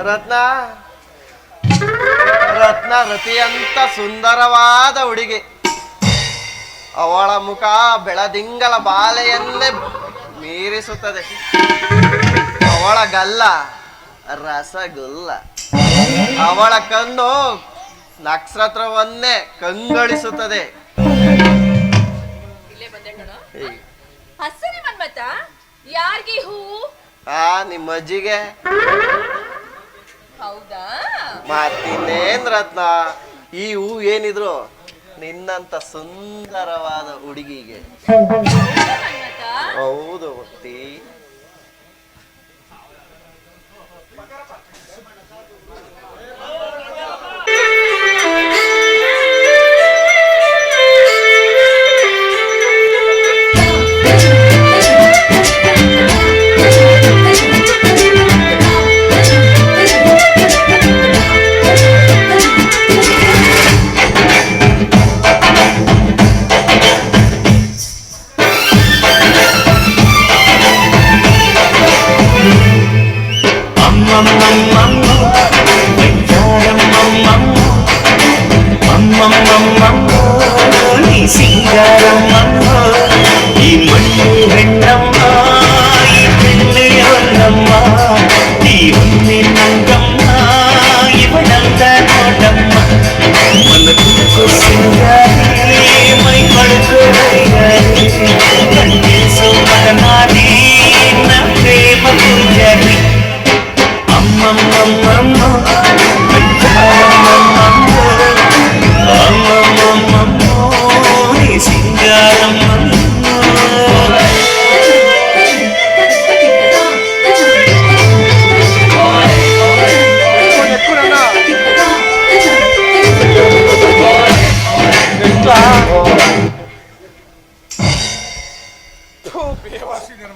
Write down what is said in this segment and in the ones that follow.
ರತ್ನ ರತ್ನ ರತಿಯಂತ ಸುಂದರವಾದ ಹುಡುಗಿ. ಅವಳ ಮುಖ ಬೆಳದಿಂಗಲ ಬಾಲೆಯನ್ನೇ ಮೀರಿಸುತ್ತದೆ. ಅವಳ ಗಲ್ಲ ರಸಗುಲ್ಲ. ಅವಳ ಕಣ್ಣು ನಕ್ಷತ್ರವನ್ನೇ ಕಂಗೊಳಿಸುತ್ತದೆ. ಯಾರಿಗೆ ಹೂವು? ನಿಮ್ಮ ಅಜ್ಜಿಗೆ. ಹೌದಾ? ಮತ್ತಿನ್ನೇನ್ ರತ್ನ, ಈ ಹೂ ಏನಿದ್ರು ನಿನ್ನಂತ ಸುಂದರವಾದ ಹುಡುಗಿಗೆ. ಹೌದು ಭಕ್ತಿ.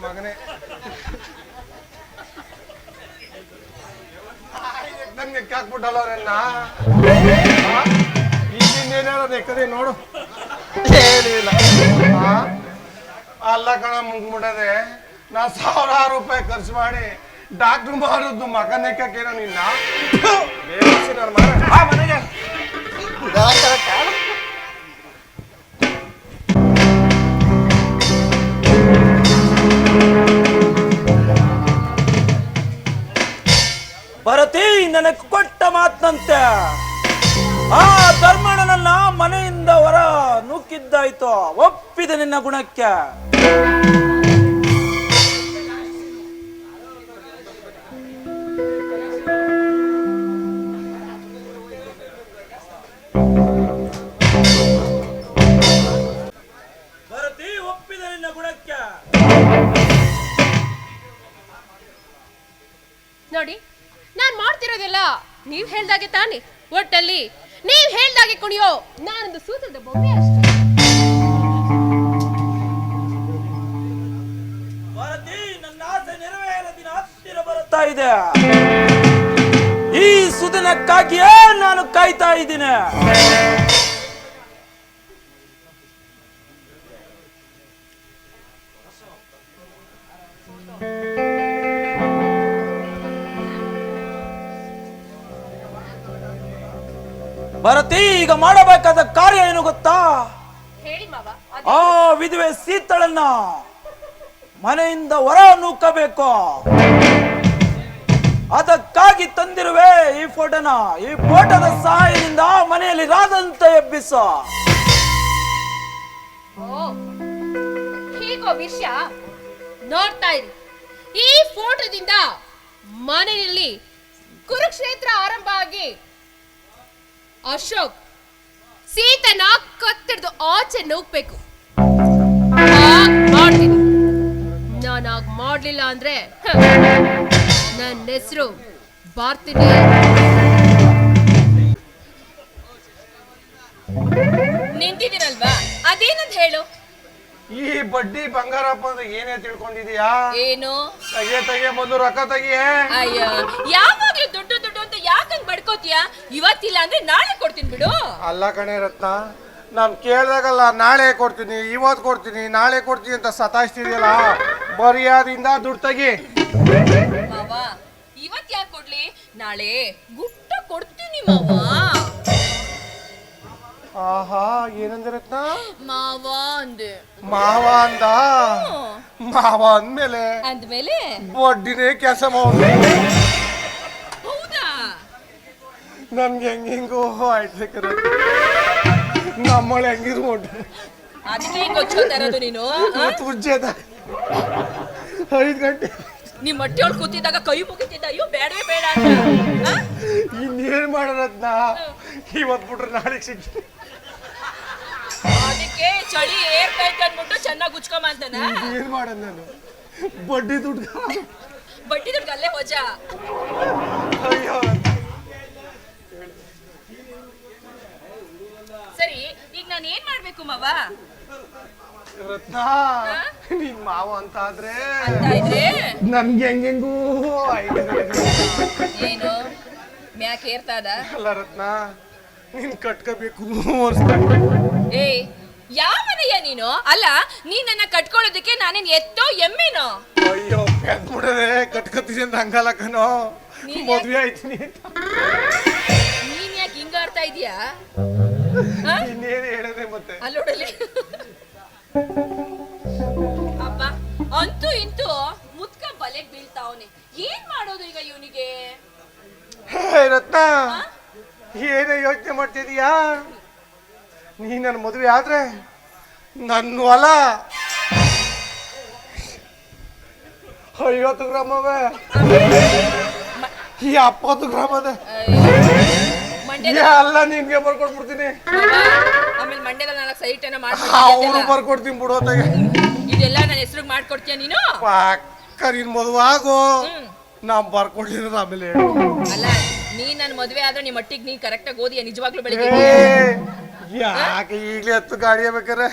ಮಗನೇ ನಂಗೆ ಹಾಕ್ಬಿಟ್ಟಲ್ಲ ನನ್ನ ಈಗಿನ್ನೇನಾರ ನೆಕ್ಕದೆ ನೋಡು. ಏನಿಲ್ಲ. ಅಲ್ಲ ಕಣ ಮುಗ್ಬಿಡದೆ ನಾ 1000 ರೂಪಾಯಿ ಖರ್ಚು ಮಾಡಿ ಡಾಕ್ಟರ್ ಮಾಡೋದು ಮಗ ನೆಕ್ಕೇನೋ ನಿನ್ನ ಮನೆಗೆ ಭರತಿ ನನಗೆ ಕೊಟ್ಟ ಮಾತಂತೆ ಆ ಧರ್ಮಣ್ಣನನ್ನ ಮನೆಯಿಂದ ಹೊರ ನೂಕಿದ್ದಾಯ್ತು. ಒಪ್ಪಿದೆ ನಿನ್ನ ಗುಣಕ್ಕೆ. ಭರತಿ ಒಪ್ಪಿದೆ ನಿನ್ನ ಗುಣಕ್ಕೆ. ನೋಡಿ, ನಾನ್ ಮಾಡ್ತಿರೋದೆಲ್ಲ ನೀವ್ ಹೇಳ್ದಾಗೆ ತಾನೆ. ಒಟ್ಟಲ್ಲಿ ನೀವ್ ಹೇಳ್ದಾಗೆ ಕುಣಿಯೋ ನಾನೊಂದು ಸೂತ್ರದ ಬೊಮ್ಮೆ ಅಷ್ಟೇ. ಭರತಿ, ನನ್ನ ಆಸೆ ನೆರವೇರ ದಿನ ಹತ್ತಿರ ಬರುತ್ತಾ ಇದೆ. ಈ ಸುದಿನಕ್ಕಾಗಿಯೇ ನಾನು ಕಾಯ್ತಾ ಇದ್ದೀನಿ. ಭರತಿ, ಈಗ ಮಾಡಬೇಕಾದ ಕಾರ್ಯ ಏನು ಗೊತ್ತಾ? ಹೇಳಿ ಮಾವ. ಆ ವಿಧವೆ ಸೀತಳನ್ನ ಮನೆಯಿಂದ ಹೊರ ನೂಕಬೇಕು. ಅದಕ್ಕಾಗಿ ತಂದಿರುವೆ ಈ ಫೋಟೋನ. ಈ ಫೋಟೋದ ಸಹಾಯದಿಂದ ಮನೆಯಲ್ಲಿ ರಾದಂತ ಎಬ್ಬಿಸು. ಹೀಗೋ ವಿಷಯ ನೋಡ್ತಾ ಇರಿ. ಈ ಫೋಟೋದಿಂದ ಮನೆಯಲ್ಲಿ ಕುರುಕ್ಷೇತ್ರ ಆರಂಭ ಆಗಿ ಅಶೋಕ್ ಸೀತನ ಕತ್ತಿಡ್ದು ಆಚೆ ನೂಗ್ಬೇಕು. ಮಾಡ್ತೀನಿ. ನಾನಾಗ ಮಾಡ್ಲಿಲ್ಲ ಅಂದ್ರೆ ನನ್ನ ಹೆಸರು ಬರ್ತೀನಿ. ನಿಂತಿದ್ದೀರಲ್ವಾ, ಅದೇನಂತ ಹೇಳು. ಈ ಬಡ್ಡಿ ಬಂಗಾರಪ್ಪ ಅಂದ್ರೆ ಏನೇ ತಿಳ್ಕೊಂಡಿದೀಯಾ? ಏನು ತೆಗೆ ಮೊದಲು ರೊಕ್ಕ ತೆಗಿಯೇ. ಅಯ್ಯ, ಯಾವಾಗ್ಲೂ ದುಡ್ಡು ದುಡ್ಡು ಅಂತ ಯಾಕಂಗ್ ಬಡ್ಕೋತೀಯ? ಇವತ್ತಿಲ್ಲ ಅಂದ್ರೆ ನಾಳೆ ಕೊಡ್ತೀನಿ ಬಿಡು. ಅಲ್ಲ ಕಣೆ ರತ್ನ, ನಾನು ಕೇಳ್ದಾಗಲ್ಲ ನಾಳೆ ಕೊಡ್ತೀನಿ, ಇವತ್ತು ಕೊಡ್ತೀನಿ, ನಾಳೆ ಕೊಡ್ತೀನಿ ಅಂತ ಸತಾಯಿಸ್ತಿದೆಯಲ್ಲ. ಮರ್ಯಾದಿಂದ ದುಡ್ಡು ತೆಗಿ. ಮಾವ, ಇವತ್ ಯಾಕೆ ಕೊಡ್ಲಿ, ನಾಳೆ ಗುಟ್ಟ ಕೊಡ್ತೀನಿ ಮಾವ. ಆಹಾ ಏನಂದ ರತ್ನ? ಮಾವ ಅಂದೆ. ಮಾವ ಅಂದ? ಮಾವ ಅಂದ್ಮೇಲೆ ಅಂದ್ಮೇಲೆ ಬಡ್ಡಿನೇ ಕೆಲಸ ಮಾವ. ಹೌದಾ? ನನ್ಗೆ ಹೆಂಗೆಂಗೋ ಆಯ್ತು ನಮ್ಮಳೆ ಹೆಂಗಿರು ಅದಕ್ಕೆ ಹೆಂಗ್ ಗೊಚ್ಚೋತಾ ಇರೋದು ನೀನು? ತುಜ್ಜೆದ 5 ಗಂಟೆ ನಿಮ್ ಮಟ್ಟಿ ಒಳಗೆ ಕೂತಿದ್ದಾಗ ಕೈ ಮುಗಿತಿದ್ದ, ಅಯ್ಯೋ ಬೇಡವೇ ಬೇಡ ಅಂತ. ಇನ್ನೇನ್ ಮಾಡೋದನ್ನ ಇವತ್ ಬಿಟ್ರೆ ನಾಳೆಗೆ ಸಿಗ್ತೀನಿ. ಅದಕ್ಕೆ ಚಳಿ ಏರ್ಕೈತೆ ಅಂದ್ಬಿಟ್ಟು ಚೆನ್ನಾಗಿ ಉಚ್ಕೊಂಬ ಅಂತಾನ. ಏನ್ ಮಾಡೋದ್ ನಾನು? ಬಡ್ಡಿ ದುಡ್ಡು ಬಡ್ಡಿ ದುಡ್ಡು ಅಲ್ಲೇ ವಜಾ. ಅಯ್ಯೋ ಸರಿ, ಈಗ ನಾನು ಏನ್ ಮಾಡ್ಬೇಕು ಮಾವ? ರತ್ನ ನಿನ್ ಮಾವ ಅಂತ ಆದ್ರೆ ಅಂತ ಇದ್ರೆ ನನ್ಗೆ ಹೆಂಗೆಂಗೂ ಏನು ಮ್ಯಾಕ್ ಏರ್ತದ? ಅಲ್ಲ ರತ್ನ, ನೀನ್ ಕಟ್ಕೋಬೇಕು. ಏಯ್, ಯಾವ ಮನೆಯ ನೀನು? ಅಲ್ಲ, ನೀನ್ ನನ್ನ ಕಟ್ಕೊಳ್ಳೋದಕ್ಕೆ ನಾನೇನ್ ಎತ್ತೋ ಎಮ್ಮೆನೋ? ಅಯ್ಯೋ ಬಿಡದೆ ಕಟ್ಕೋತೀನಿ ಅಂತ ಹಂಗಲ್ಲ ಕಣೋ, ಮದ್ವೆ ಆಯ್ತೀನಿ. ನೀನ್ ಯಾಕೆ ಹಿಂಗ ಆಡ್ತಾ ಇದೀಯಾ? ಇನ್ನೇನು ಹೇಳದೆ ಮತ್ತೆ ಅಲ್ಲೋಡಲಿ ಅಪ್ಪ, ಅಂತೂ ಇಂತೂ ಮುದ್ಕ ಬಲೆಗ್ ಬೀಳ್ತಾವನೆ. ಏನ್ ಮಾಡೋದು ಈಗ ಇವನಿಗೆ? ರತ್ನ, ಏನೇ ಯೋಚನೆ ಮಾಡ್ತಿದೀಯಾ? ನೀ ನನ್ನ ಮದುವೆ ಆದ್ರೆ ನನ್ನ ಹೊಲ 50 ಗ್ರಾಮ್ ಅವೆ, ಈ 70 ಗ್ರಾಮ್ ಅದ. ಎಲ್ಲ ನಿನ್ಗೆ ಬರ್ಕೊಟ್ಬಿಡ್ತೀನಿ. ಆಮೇಲೆ ಮಂಡ್ಯದ 4 ಸೈಟ್ ಏನೋ ಅವ್ರು ಬರ್ಕೊಡ್ತೀನಿ ಬಿಡು. ಹೊತ್ತಾಗೆ ಇದೆಲ್ಲ ನನ್ನ ಹೆಸರು ಮಾಡ್ಕೊಡ್ತೀಯ ನೀನು? ಪಕ್ಕ ನಿನ್ ಮದುವೆ ಆಗು, ನಾ ಬರ್ಕೊಡ್ಲಿಲ್ಲ ಆಮೇಲೆ. ಅಲ್ಲ, ನೀನ್ ನನ್ನ ಮದ್ವೆ ಆದ್ರೆ ನಿಮ್ಮ ಮಟ್ಟಿಗೆ ನೀನ್ ಕರೆಕ್ಟ್ ಆಗಿ ಓದಿಯ ನಿಜವಾಗ್ಲೂ ಬೆಳಿಗ್ಗೆ? ಯಾಕೆ ಈಗ್ಲೇ 10 ಗಾಡಿ ಬೇಕಾರೆ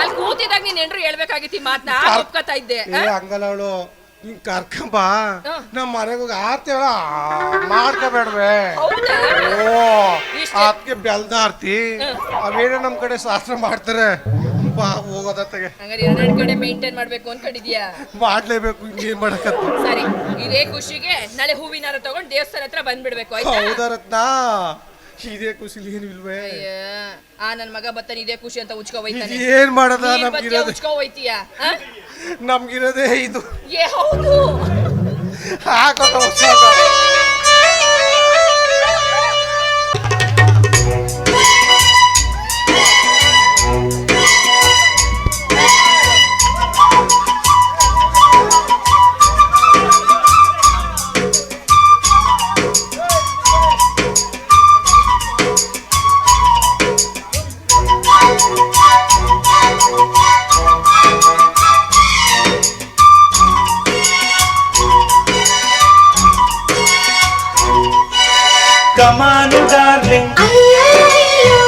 ಅಲ್ಲಿ ಕೂತಿದಾಗ ನೀನ್ ಏನ್ರು ಹೇಳ್ಬೇಕಾಗಿತ್ತು ಈ ಮಾತನ್ನ. ಒಪ್ಕೋತಾ ಇದ್ದೆ. ಹಂಗಲ್ಲ ಅವಳು, ಹಿಂಗ್ ಕರ್ಕೊಂಬ ನಮ್ಮ ಮನೆಗೆ ಹೋಗಿ ಆರ್ತಿ ಮಾಡ್ಕೋಬೇಡ್ವೆ. ಹೌದಾ? ಓ, ಅದಕ್ಕೆ ಬೆಲ್ದ ಆರ್ತಿ ಅವೇನೋ ನಮ್ ಕಡೆ ಶಾಸ್ತ್ರ ಮಾಡ್ತಾರೆ. ಬಾ ಹೋಗೋದತ್ತಗೆ. ಹಂಗಾರೆ 2 ಕಡೆ ಮೇಂಟೈನ್ ಮಾಡ್ಬೇಕು ಅನ್ಕೊಂಡಿದ್ಯಾ? ಮಾಡ್ಲೇಬೇಕು, ಇನ್ನೇನ್ ಮಾಡಕತ್ತ. ಸರಿ, ಇದೇ ಖುಷಿಗೆ ನಾಳೆ ಹೂವಿನಾರ ತಗೊಂಡ್ ದೇವಸ್ಥಾನ ಹತ್ರ ಬಂದ್ಬಿಡ್ಬೇಕು, ಆಯ್ತಾ? ಹೌದಾ ರತ್ನ? ಇದೇ ಖುಷಿಲಿ ಏನು ಇಲ್ವೇ? ಆ ನನ್ ಮಗ ಬತ್ತಾನ ಇದೇ ಖುಷಿ ಅಂತ ಉಚ್ಕೋ ಹೋಯ್ತಾನೆ. ಏನ್ ಮಾಡದ? ನಮ್ಗಿರೋದೇ ಉಚ್ಕೋ ಹೋಯ್ತೀಯಾ? ನಮ್ಗಿರೋದೇ ಇದು. ಏ ಹೌದು. ಹಾಕೋತ ಕಮಾನು ಡಾರ್ಲಿಂಗ್,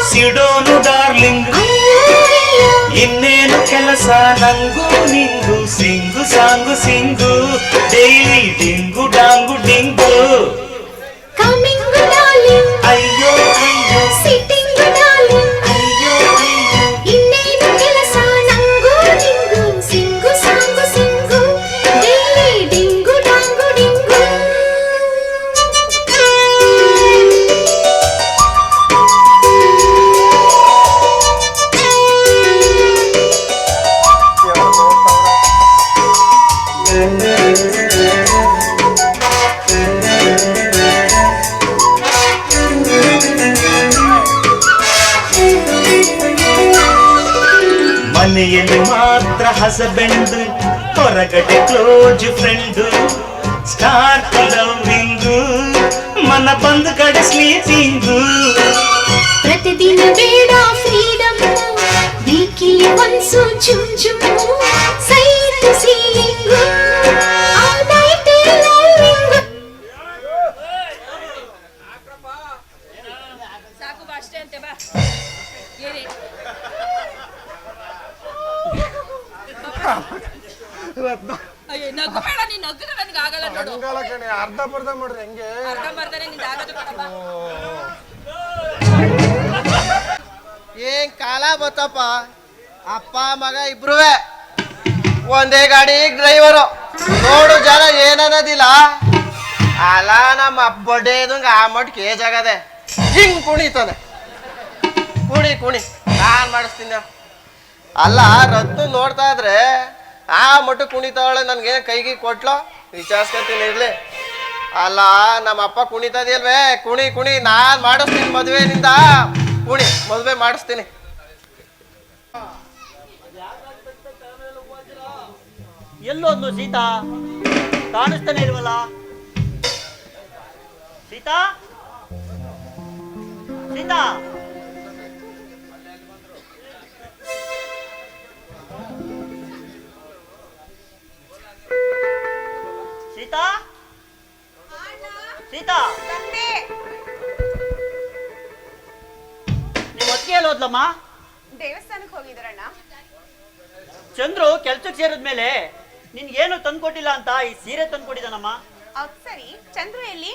ಸಿಡೋನು ಡಾರ್ಲಿಂಗ್, ಇನ್ನೇನು ಕೆಲಸ ನಂಗೂ ನಿಂಗು, ಸಿಂಗು ಸಾಂಗು ಸಿಂಗು, ಡೈಲಿ ಡಿಂಗು ಡಾಂಗು ಡಿಂಗು. ಅಯ್ಯೋ ಅಯ್ಯೋ, ಅಯ್ಯೋ ಅಯ್ಯೋ, ಇನ್ನೇನು ಕೆಲಸ ನಂಗೂ ನಿಂಗು, ಸಿಂಗು ಸಾಂಗು ಸಿಂಗು, ಡೈಲಿ ಡಿಂಗು ಡಾಂಗು ಡಿಂಗು. ಮನೆಯಲ್ಲಿ ಮಾತ್ರ ಹಸಬೆಂಡು, ಹೊರಗಡೆ ಕ್ಲೋಸ್ ಫ್ರೆಂಡು, ಸ್ಟಾರ್ಟ್ ಲವ್ವಿಂಗು, ಮನ ಬಂದ ಕಡೆ ಸ್ಲೀಪಿಂಗು. ಪ್ರತಿದಿನ ಬೇಡ ಫ್ರೀಡಮ್, ವೀಕಿಲಿ ಒನ್ಸು ಚುಮ್ ಚುಮ್, sightseeing, all night loving. ಸಾಕು ಬಾ, ಅಷ್ಟೇ ಅಂತೆ ಬಾ. ಏನೇ ರತ್ನ, ಅಯ್ಯೋ, ನಗು ಬೇಡ. ನೀನ್ ನಗ್ಗಿದ್ರೆ ನನ್ಗೆ ಆಗಲ್ಲ ನೋಡು. ಹಂಗಲ್ಲ ಕಣೆ, ಅರ್ಧ ಮಾಡ್ರಿ ಹೆಂಗೆ? ಅರ್ಧಂಬರ್ಧನೆ ನಿಂದ ಆಗೋದು ಕಣಪ್ಪ. ಏನ್ ಕಾಲ ಬತ್ತಪ್ಪ. ಅಪ್ಪ ಮಗ ಇಬ್ರುವೆ ಒಂದೇ ಗಾಡಿ ಡ್ರೈವರು. ನೋಡು ಜನ ಏನನ್ನೋದಿಲ್ಲ. ಅಲ್ಲ ನಮ್ಮ ಬಡ್ಡೆದಂಗ ಆ ಮಟ್ಟ ಏಜ್ ಆಗದೆ ಹಿಂಗ್ ಕುಣಿತಾನೆ. ಕುಣಿ ನಾನ್ ಮಾಡಿಸ್ತೀನಿ. ಅಲ್ಲ ರತ್ನ ನೋಡ್ತಾ ಇದ್ರೆ ಆ ಮಟ್ಟ ಕುಣಿತಾವಳೆ, ನನ್ಗೇನ ಕೈಗೆ ಕೊಟ್ಲೋ ವಿಚಾರಿಸ್ಕೊತೀನಿ ಇರ್ಲಿ. ಅಲ್ಲ ನಮ್ಮ ಅಪ್ಪ ಕುಣಿತಾ ಇದೆಯಲ್ವೇ, ಕುಣಿ ನಾನ್ ಮಾಡಿಸ್ತೀನಿ ಮದುವೆನಿಂದ. ಮದುವೆ ಮಾಡಿಸ್ತೀನಿ. ಎಲ್ಲೋದ್ಲು ಸೀತಾ? ಕಾಣಿಸ್ತಾನೆ ಇಲ್ವಲ್ಲ ಸೀತಾ? ಸೀತಾ ಸೀತಾ ಸೀತಾ ನಿಮ್ಮ ಒತ್ತಿಗೆ ಎಲ್ಲೋದ್ಲಮ್ಮ? ದೇವಸ್ಥಾನಕ್ಕೆ ಹೋಗಿದ್ರಣ್ಣ. ಚಂದ್ರು ಕೆಲ್ಸಕ್ಕೆ ಸೇರಿದ್ಮೇಲೆ ನಿನ್ಗೇನು ತಂದ್ಕೊಟ್ಟಿಲ್ಲ ಅಂತ ಈ ಸೀರೆ ತಂದ್ಕೊಟ್ಟಿದ್ದಾನಮ್ಮ. ಅದು ಸರಿ, ಚಂದ್ರು ಎಲ್ಲಿ?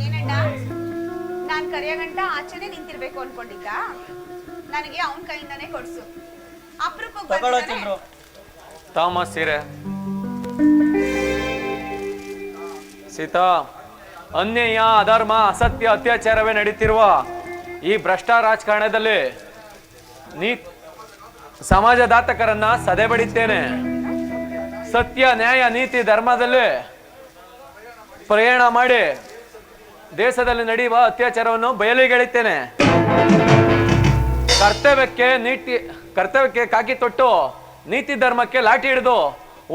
ಏನಣ್ಣ, ನಾನ್ ಕರೆಯಗಂಟ ಆಚೆನೆ ನಿಂತಿರ್ಬೇಕು ಅನ್ಕೊಂಡಿದ್ದ? ನನಗೆ ಅವನ ಕೈಯಿಂದಾನೇ ಕೊಡ್ಸು. ಅಪರೂಪಕ್ಕೆ ತಗೊಳ್ಳೋ ಬಂದಿದ್ದಾನೆ. ಚಂದ್ರು. ಥಾಮಸ್ ಸೀರೆ. ಸೀತಾ, ಅನ್ಯಾಯ, ಅಧರ್ಮ, ಅಸತ್ಯ, ಅತ್ಯಾಚಾರವೇ ನಡೀತಿರುವ ಈ ಭ್ರಷ್ಟ ರಾಜಕಾರಣದಲ್ಲಿ ನೀ ಸಮಾಜದಾತಕರನ್ನ ಸದೆ ಬಡಿತೇನೆ. ಸತ್ಯ, ನ್ಯಾಯ, ನೀತಿ, ಧರ್ಮದಲ್ಲಿ ಪ್ರಯಾಣ ಮಾಡಿ ದೇಶದಲ್ಲಿ ನಡೆಯುವ ಅತ್ಯಾಚಾರವನ್ನು ಬಯಲಿಗೆಳಿತೇನೆ. ಕರ್ತವ್ಯಕ್ಕೆ ಕಾಕಿ ತೊಟ್ಟು ನೀತಿ ಧರ್ಮಕ್ಕೆ ಲಾಠಿ ಹಿಡಿದು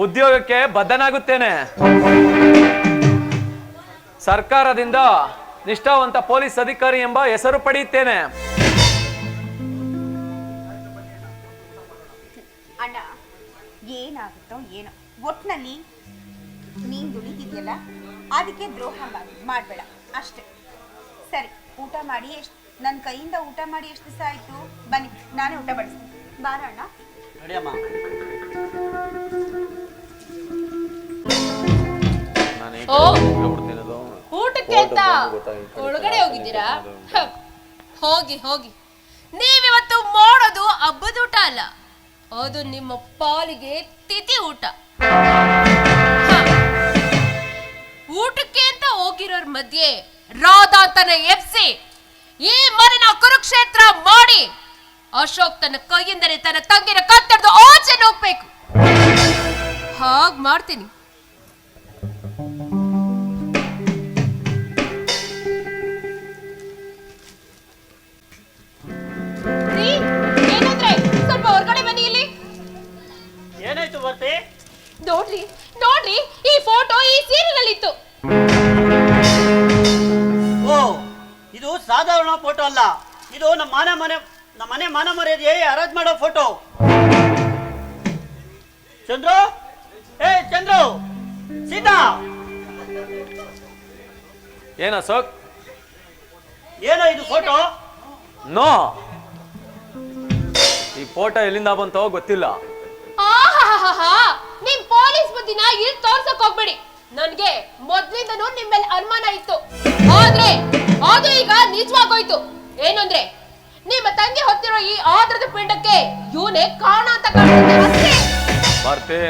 ಉದ್ಯೋಗಕ್ಕೆ ಬದ್ಧನಾಗುತ್ತೇನೆ. ಸರ್ಕಾರದಿಂದ ನಿಷ್ಠಾವಂತ ಪೊಲೀಸ್ ಅಧಿಕಾರಿ ಎಂಬ ಹೆಸರು ಪಡೆಯುತ್ತೇನೆ. ಅಣ್ಣ, ಏನಾಗುತ್ತೋ ಏನೋ, ಒಟ್ನಲ್ಲಿ ನೀನ್ ದುಡಿತಿದ್ಯಲ್ಲ ಅದಕ್ಕೆ ದ್ರೋಹ ಮಾಡ್ಬೇಡ ಅಷ್ಟೇ. ಸರಿ, ಊಟ ಮಾಡಿ ನನ್ನ ಕೈಯಿಂದ ಊಟ ಮಾಡಿ ಎಷ್ಟು ದಿವಸ ಆಯ್ತು? ಬನ್ನಿ, ನಾನೇ ಊಟ ಬಡಿಸ್ತೀನಿ. ಬಾರ ಅಣ್ಣ. ನಡಿಯಮ್ಮ. ಓ, ಊಟಕ್ಕೆ ಅಂತ ಒಳಗಡೆ ಹೋಗಿದ್ದೀರಾ? ಹೋಗಿ ನೀವಿವತ್ತು ಮಾಡೋದು ಹಬ್ಬದ ಊಟ ಅಲ್ಲ, ಅದು ನಿಮ್ಮ ಪಾಲಿಗೆ ತಿಥಿ ಊಟ. ಊಟಕ್ಕೆ ಅಂತ ಹೋಗಿರೋರ್ ಮಧ್ಯೆ ರಾಧಾ ಅಂತಾನೆ ಎಫ್ಸಿ ಈ ಮನೆನ ಕುರುಕ್ಷೇತ್ರ ಮಾಡಿ ಅಶೋಕ್ ತನ್ನ ಕೈಯಿಂದಲೇ ತನ್ನ ತಂಗಿನ ಕತ್ತಡ್ದು ಆಚೆ ಹೋಗ್ಬೇಕು. ಹಾಗ್ ಮಾಡ್ತೀನಿ. ಏನಂದ್ರೆ ಸ್ವಲ್ಪ ಹೊರಗಡೆ ಬನ್ನಿ. ಇಲ್ಲಿ ಏನಾಯ್ತು ಬರ್ತಿ? ನೋಡ್ರಿ ಈ ಫೋಟೋ ಈ ಸೀರಿಯಲ್ ಇತ್ತು. ಓ, ಇದು ಸಾಧಾರಣ ಫೋಟೋ ಅಲ್ಲ, ಇದು ನಮ್ಮ ಮನೆ ಮಾನ ಮರ್ಯಾದೆ ಹರಾಜ್ ಮಾಡೋ ಫೋಟೋ. ಚಂದ್ರು, ಚಂದ್ರು, ಸೀತಾ, ಏನ ಅಶೋಕ್? ಏನೋ ಇದು ಫೋಟೋ? ನೋ, ಈ ಫೋಟೋ ಎಲ್ಲಿಂದ ಬಂತೋ ಗೊತ್ತಿಲ್ಲ. ನಿಮ್ ಪೊಲೀಸ್ ಬುದ್ಧಿನ ಇಲ್ಲಿ ತೋರ್ಸಕ್ ಹೋಗ್ಬೇಡಿ. ನನ್ಗೆ ಮೊದ್ಲಿಂದನೂ ನಿಮ್ಮೇಲೆ ಅನುಮಾನ ಇತ್ತು, ಆದ್ರೆ ಅದು ಈಗ ನಿಜವಾಗೋಯ್ತು. ಏನಂದ್ರೆ ನಿಮ್ಮ ತಂಗಿ ಹೊತ್ತಿರೋ ಈ ಆದ್ರದ ಪಿಂಡಕ್ಕೆ ಇವನೇ ಕಾರಣ ಅಂತ ಕಾಣುತ್ತೆ.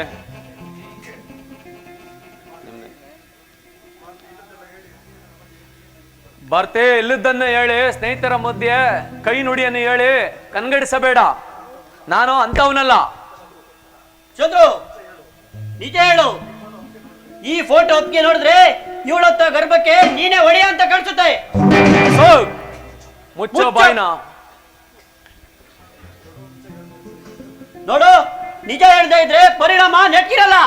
ಬರ್ತೆ ಇಲ್ಲದನ್ನ ಹೇಳಿ ಸ್ನೇಹಿತರ ಮಧ್ಯೆ ಕೈ ನುಡಿಯನ್ನು ಹೇಳಿ ಕನ್ಗಡಿಸಬೇಡ. ನಾನು ಅಂತವನಲ್ಲ. ಚಂದ್ರು, ನಿಜ ಹೇಳು. ಈ ಫೋಟೋ ಒಪ್ಪಿಗೆ ನೋಡಿದ್ರೆ ಇವಳತ್ತ ಗರ್ಭಕ್ಕೆ ನೀನೇ ಒಡೆಯ ಅಂತ ಕಾಣಿಸುತ್ತೆ. ಮುಚ್ಚೋ ಬಾಯ್ನ. ನೋಡು, ನಿಜ ಹೇಳ್ತಾ ಇದ್ರೆ ಪರಿಣಾಮ ನೆಟ್ಗಿರಲ್ಲ.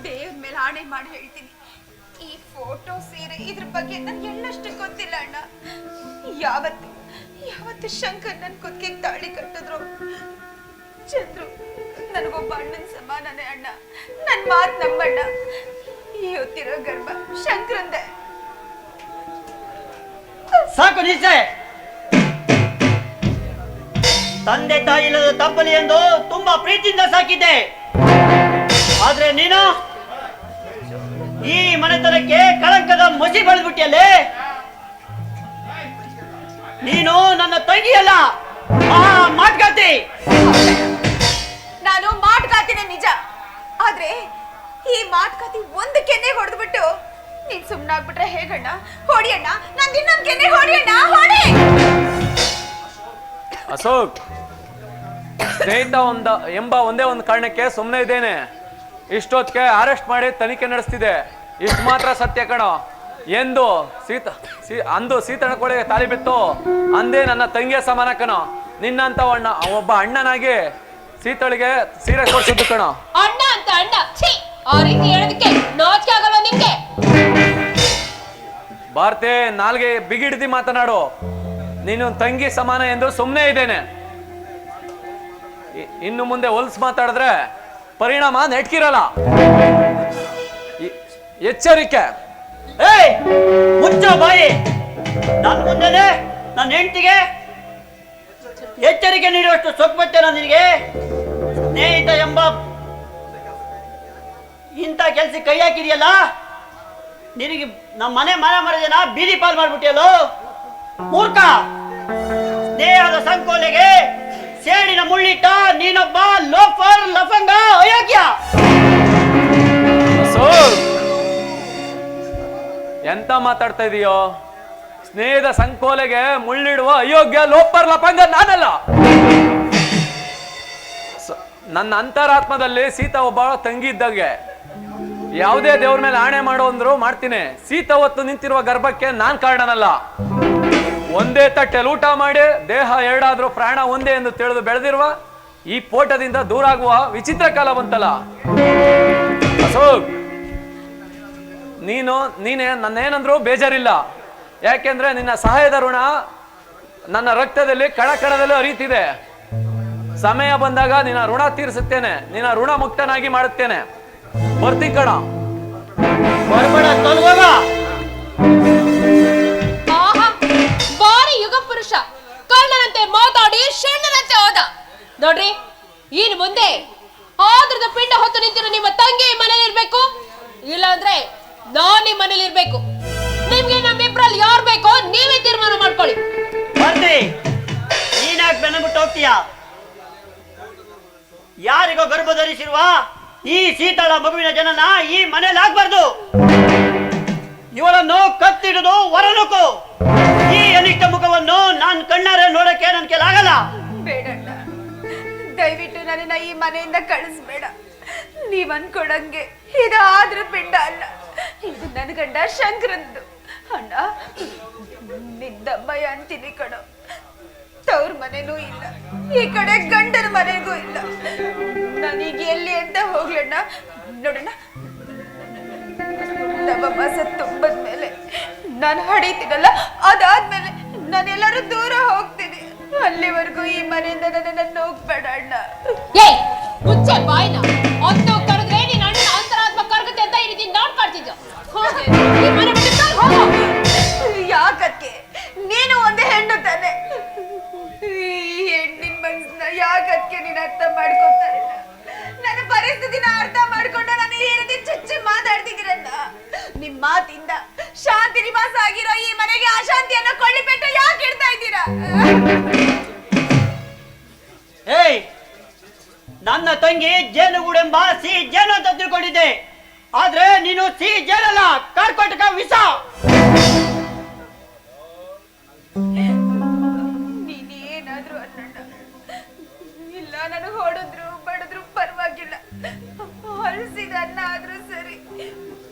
ದೇವ್ರ ಮೇಲೆ ಆಣೆ ಮಾಡಿ ಹೇಳ್ತೀನಿ, ಈ ಫೋಟೋ ಸೀರೆ ಇದ್ರ ಬಗ್ಗೆ ನನ್ಗೆ ಎಳ್ಳಷ್ಟು ಗೊತ್ತಿಲ್ಲ ಅಣ್ಣ. ಯಾವತ್ತು ಶಂಕರ್ ನನ್ ಕುತ್ತಿಗೆ ತಾಳಿ ಕಟ್ಟಿದ್ರು, ಚಂದ್ರು ನನಗೊಬ್ಬ ಅಣ್ಣನ ಸಮಾನನೇ ಅಣ್ಣ. ನನ್ ಮಾತ್ ನಂಬಣ್ಣ. ಈ ಹೊತ್ತಿರೋ ಗರ್ಭ ಶಂಕರಂದೆ. ಸಾಕು ನಿಲ್ಸೆ. ತಂದೆ ತಾಯಿ ಇಲ್ಲದ ತಪ್ಪಲಿ ಎಂದು ತುಂಬಾ ಪ್ರೀತಿಯಿಂದ ಸಾಕಿದ್ದೆ, ಆದ್ರೆ ನೀನು ಈ ಮನೆತನಕ್ಕೆ ಕಳಂಕದ ಮಸಿ ಬಳಿದ್ಬಿಟ್ಟಿಯಲ್ಲೇ. ನೀನು ನನ್ನ ತಂಗಿಯಲ್ಲ, ಮಾಟ್ಗಾತಿ. ನಾನು ಮಾಟ್ಗಾತಿನೇ ನಿಜ, ಆದ್ರೆ ಈ ಮಾತುಕತೆ ಒಂದು ಕೆನ್ನೆ ಹೊಡೆದ್ಬಿಟ್ಟು ನೀನ್ ಸುಮ್ಮನಾಗ್ಬಿಟ್ರೆ ಹೇಗಣ್ಣ? ಹೊಡಿಯಣ್ಣ, ನಾನು ಇನ್ನೊಂದು ಕೆನ್ನೆ ಹೊಡಿಯಣ್ಣ, ಹೊಡಿ. ಅಶೋಕ್, ಸ್ನೇಹಿತ ಎಂಬ ಒಂದೇ ಒಂದು ಕಾರಣಕ್ಕೆ ಸುಮ್ಮನೆ ಇದ್ದೇನೆ. ಇಷ್ಟೊತ್ತಿಗೆ ಅರೆಸ್ಟ್ ಮಾಡಿ ತನಿಖೆ ನಡೆಸ್ತಿದೆ. ಇಷ್ಟು ಮಾತ್ರ ಸತ್ಯ ಕಣೋ. ಎಂದು ಅಂದು ಸೀತನ ಕೋಳಿಗೆ ತಾಲಿ ಬಿತ್ತು ಅಂದೇ ನನ್ನ ತಂಗಿಯ ಸಮಾನ ಕಣೋ. ನಿನ್ನಂತ ಒಬ್ಬ ಅಣ್ಣನಾಗಿ ಸೀತಳಿಗೆ ಸೀರೆ ಕೊಡ್ಸಿದ್ದು ಕಣೋ. ಅಣ್ಣ ಅಂತ ಅಣ್ಣ, ಆ ರೀತಿ ಹೇಳೋದಕ್ಕೆ ನಾಚಿಕೆ ಆಗಲ್ಲ ನಿಂಗೆ? ಭಾರತಿ, ನಾಲ್ಗೆ ಬಿಗಿಡ್ದಿ ಮಾತನಾಡು. ನೀನು ತಂಗಿ ಸಮಾನ ಎಂದು ಸುಮ್ಮನೆ ಇದ್ದೇನೆ. ಇನ್ನು ಮುಂದೆ ಹೊಲ್ಸ್ ಮಾತಾಡಿದ್ರೆ ಪರಿಣಾಮ ನೆಟ್ಕಿರಲ್ಲ. ಎಚ್ಚರಿಕೆ. ಏಯ್, ಮುಚ್ಚೋ ಬಾಯಿ. ನನ್ನ ಮುಂದೆನೆ ನನ್ನ ಹೆಂಡತಿಗೆ ಎಚ್ಚರಿಕೆ ನೀಡುವಷ್ಟು ಸೊಕ್ಕುತ್ತೇನೋ ನಿನಗೆ? ಸ್ನೇಹಿತ ಎಂಬ ಇಂಥ ಕೆಲ್ಸ ಕೈ ಹಾಕಿದೆಯಲ್ಲ, ನಿನಗೆ ನಮ್ಮ ಮನೆ ಜನ ಬೀದಿ ಪಾಲ್ ಮಾಡ್ಬಿಟ್ಟಿಯಲ್ಲೋ ಮೂರ್ಖ. ಸ್ನೇಹದ ಸಂಕೋಲೆಗೆ ಸೇಡಿನ ಮುಳ್ಳಿಟ್ಟ ನೀನೊಬ್ಬ ಲೋಫರ್, ಲಫಂಗ, ಅಯೋಗ್ಯ. ಎಂತ ಮಾತಾಡ್ತಾ ಇದೀಯೋ? ಸ್ನೇಹದ ಸಂಕೋಲೆಗೆ ಮುಳ್ಳಿಡುವ ಅಯೋಗ್ಯ, ಲೋಪರ್, ಲಫಂಗ ನಾನಲ್ಲ. ನನ್ನ ಅಂತರಾತ್ಮದಲ್ಲಿ ಸೀತಾ ಒಬ್ಬ ತಂಗಿ ಇದ್ದಾಗೆ. ಯಾವುದೇ ದೇವ್ರ ಮೇಲೆ ಆಣೆ ಮಾಡೋ ಅಂದ್ರು ಮಾಡ್ತೀನಿ. ಸೀತಾ ಹೊತ್ತು ನಿಂತಿರುವ ಗರ್ಭಕ್ಕೆ ನಾನ್ ಕಾರಣನಲ್ಲ. ಒಂದೇ ತಟ್ಟೆಲ್ ಊಟ ಮಾಡಿ ದೇಹ ಎರಡಾದ್ರೂ ಪ್ರಾಣ ಒಂದೇ ಎಂದು ತಿಳಿದು ಬೆಳೆದಿರುವ ಈ ಪೋಟದಿಂದ ದೂರ ಆಗುವ ವಿಚಿತ್ರ ಕಾಲ ಬಂತಲ್ಲ. ಅಶೋಕ್, ನೀನೇ ನನ್ನೇನಂದ್ರೂ ಬೇಜಾರಿಲ್ಲ. ಯಾಕೆಂದ್ರೆ ನಿನ್ನ ಸಹಾಯದ ಋಣ ನನ್ನ ರಕ್ತದಲ್ಲಿ ಕಣಕಣದಲ್ಲಿ ಹರಿಯುತ್ತಿದೆ. ಸಮಯ ಬಂದಾಗ ನಿನ್ನ ಋಣ ತೀರಿಸುತ್ತೇನೆ, ನಿನ್ನ ಋಣ ಮುಕ್ತನಾಗಿ ಮಾಡುತ್ತೇನೆ. ಬರ್ತಿ ಕಣ. ಬಾರಿ ಯುಗ ಪುರುಷ, ಕಳ್ಳನಂತೆ ಮಾತಾಡಿ ಶಣ್ಣನಂತೆ ಹೋದ. ನೋಡ್ರಿ, ಇನ್ ಮುಂದೆ ಆದ್ರದ ಪಿಂಡ ಹೊತ್ತು ನಿಂತಿರೋ ನಿಮ್ಮ ತಂಗಿ ಮನೇಲಿರ್ಬೇಕು, ಇಲ್ಲ ಅಂದ್ರೆ ನಾನ್ ನಿಮ್ಮ ಮನೇಲಿರ್ಬೇಕು. ನಿಮ್ಗೆ ನಮ್ಮಿಬ್ರಲ್ಲಿ ಯಾರು ಬೇಕೋ ನೀವೇ ತೀರ್ಮಾನ ಮಾಡ್ಕೊಳ್ಳಿ. ನೀನಾಗ್ ಬೆನ್ನಬಿಟ್ಟು ಹೋಗ್ತೀಯ? ಯಾರಿಗೋ ಗರ್ಭ ಧರಿಸಿರುವ ಈ ಶೀತಳ ಮಗುವಿನ ಜನನ ಈ ಮನೇಲಿ ಆಗ್ಬಾರ್ದು. ಇವಳನ್ನು ಕತ್ತಿಡುದು ಹೊರನುಕು. ಈ ಅನಿಷ್ಟ ಮುಖವನ್ನು ನಾನು ಕಣ್ಣಾರೆ ನೋಡಕ್ಕೆ ನನ್ ಆಗಲ್ಲ. ಬೇಡಣ್ಣ, ದಯವಿಟ್ಟು ನನ್ನನ್ನ ಈ ಮನೆಯಿಂದ ಕಳಿಸ್ಬೇಡ. ನೀವ್ ಅನ್ಕೊಡಂಗೆ ಇದು ಆದ್ರ ಪಿಂಡ ಅಲ್ಲ, ಇದು ನನ್ನ ಗಂಡ ಶಂಕರಂದು. ಅಣ್ಣ, ನಿಂದಮ್ಮಯ್ಯ ಅಂತೀನಿ ಕಣೋ. ತವ್ರ ಮನೆನೂ ಇಲ್ಲ, ಈ ಕಡೆ ಗಂಡನ ಮನೆಗೂ ಇಲ್ಲ. ನಾನೀಗ ಎಲ್ಲಿ ಅಂತ ಹೋಗ್ಲಣ್ಣ? ನೋಡಣ್ಣ, ನವಮಾಸ ತುಂಬದ್ಮೇಲೆ ನಾನು ಹಡಿತೀನಲ್ಲ, ಅದಾದ್ಮೇಲೆ ನಾನೆಲ್ಲರೂ ದೂರ ಹೋಗ್ತೀನಿ. ಅಲ್ಲಿವರೆಗೂ ಈ ಮನೆಯಿಂದ ನನ್ನನ್ನು ಹೋಗ್ಬೇಡ ಅಣ್ಣ. ಏಯ್, ಮುಚ್ಚೆ ಬಾಯ್ನ. ಅಂತ ಕರೆದ್ರೆ ನೀನ್ ಅಣ್ಣನ ಅಂತರಾತ್ಮ ಕರ್ಗತ್ತೆ ಅಂತ ಈ ರೀತಿ ನೋಡ್ಕೊಳ್ತಿದ್ಯೋ? ಈ ಮನೆ ಬಿಟ್ಟು ಹೋಗು. ಯಾಕಕ್ಕೆ? ನೀನು ಒಂದೇ ಹೆಣ್ಣು ತಾನೆ. ಈ ಹೆಣ್ಣಿನ ಮನ್ಸನ್ನ ಯಾಕಕ್ಕೆ ನೀನು ಅರ್ಥ ಮಾಡ್ಕೊತಾ ಇಲ್ಲ? ನನ್ನ ಪರಿಸ್ಥಿತಿನ ಅರ್ಥ ಮಾಡ್ಕೊಂಡು ನಾನು ಈ ರೀತಿ ಚುಚ್ಚಿ ಮಾತಾಡ್ತಿದ್ದೀರಲ್ಲ. ನಿಮ್ ಮಾತಿಂದ ಶಾಂತಿ ನಿವಾಸ ಆಗಿರೋ ಈ ಮನೆಗೆ ಅಶಾಂತಿಯನ್ನು ಕೊಳ್ಳಿಪೆಟ್ಟು ಯಾಕೆ ಇಡ್ತಾ ಇದ್ದೀರಾ? ಏಯ್, ನನ್ನ ತಂಗಿ ಜೇನುಗೂಡೆಂಬ ಸಿ ಜೇನು ಅಂತ ತಿಳ್ಕೊಂಡಿದ್ದೆ. ಆದ್ರೆ ನೀನು ಸಿ ಜೇನಲ್ಲ, ಕರ್ಕೊಟಕ ವಿಷ. ನೀನೇನಾದ್ರೂ ಅನ್ನಣ್ಣ, ಇಲ್ಲ ನಾನು ಹೊಡೆದ್ರು ಬಡಿದ್ರು ಪರವಾಗಿಲ್ಲ. ಹಲಸಿದ ಅನ್ನ ಆದ್ರೂ ಸರಿ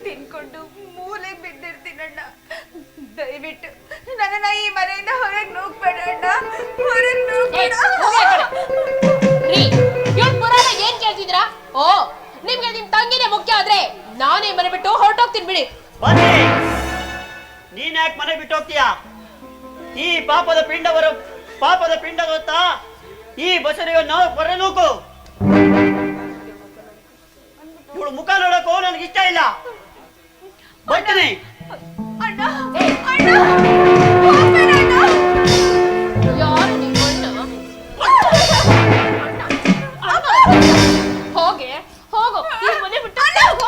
ತಿನ್ಕೊಂಡು ಮೂಲೆ ಬಿದ್ದಿರ್ತೀನಣ್ಣ. ದಯವಿಟ್ಟು ನನ್ನನ್ನ ಈ ಮನೆಯಿಂದ ಹೊರಗೆ ನೋಗ್ಬೇಡ ಅಣ್ಣ, ಹೊರಗೆ ನೋಗ್ಬೇಡ. ಪುರಾಣ ಏನ್ ಕೇಳ್ತಿದ್ರಾ? ಓ, ನಿಮ್ಗೆ ನಿಮ್ ತಂಗಿನೇ ಮುಖ್ಯ ಆದ್ರೆ ನಾನೇ ಮನೆ ಬಿಟ್ಟು ಹೊರಟೋಗ್ತೀನಿ ಬಿಡಿ. ನೀನ್ ಯಾಕೆ ಮನೆ ಬಿಟ್ಟು ಹೋಗ್ತೀಯಾ? ಈ ಪಾಪದ ಪಿಂಡ ಗೊತ್ತಾ? ಈ ಬಸರಿಯನ್ನು ಹೊರನೂಕು. ಇವಳು ಮುಖ ನೋಡಕ್ಕೂ ನನಗೆ ಇಷ್ಟ ಇಲ್ಲ. ಬರ್ತೀನಿ. ಅಣ್ಣ, ಅಣ್ಣ, ಹೋಗ್ಬೇಡ ಅಣ್ಣ. ಯಾರು ನಿಮ್ಮ ಅಣ್ಣ? ಹೋಗೆ ಹೋಗು, ಈ ಮನೆ ಬಿಟ್ಟು ಅಮ್ಮ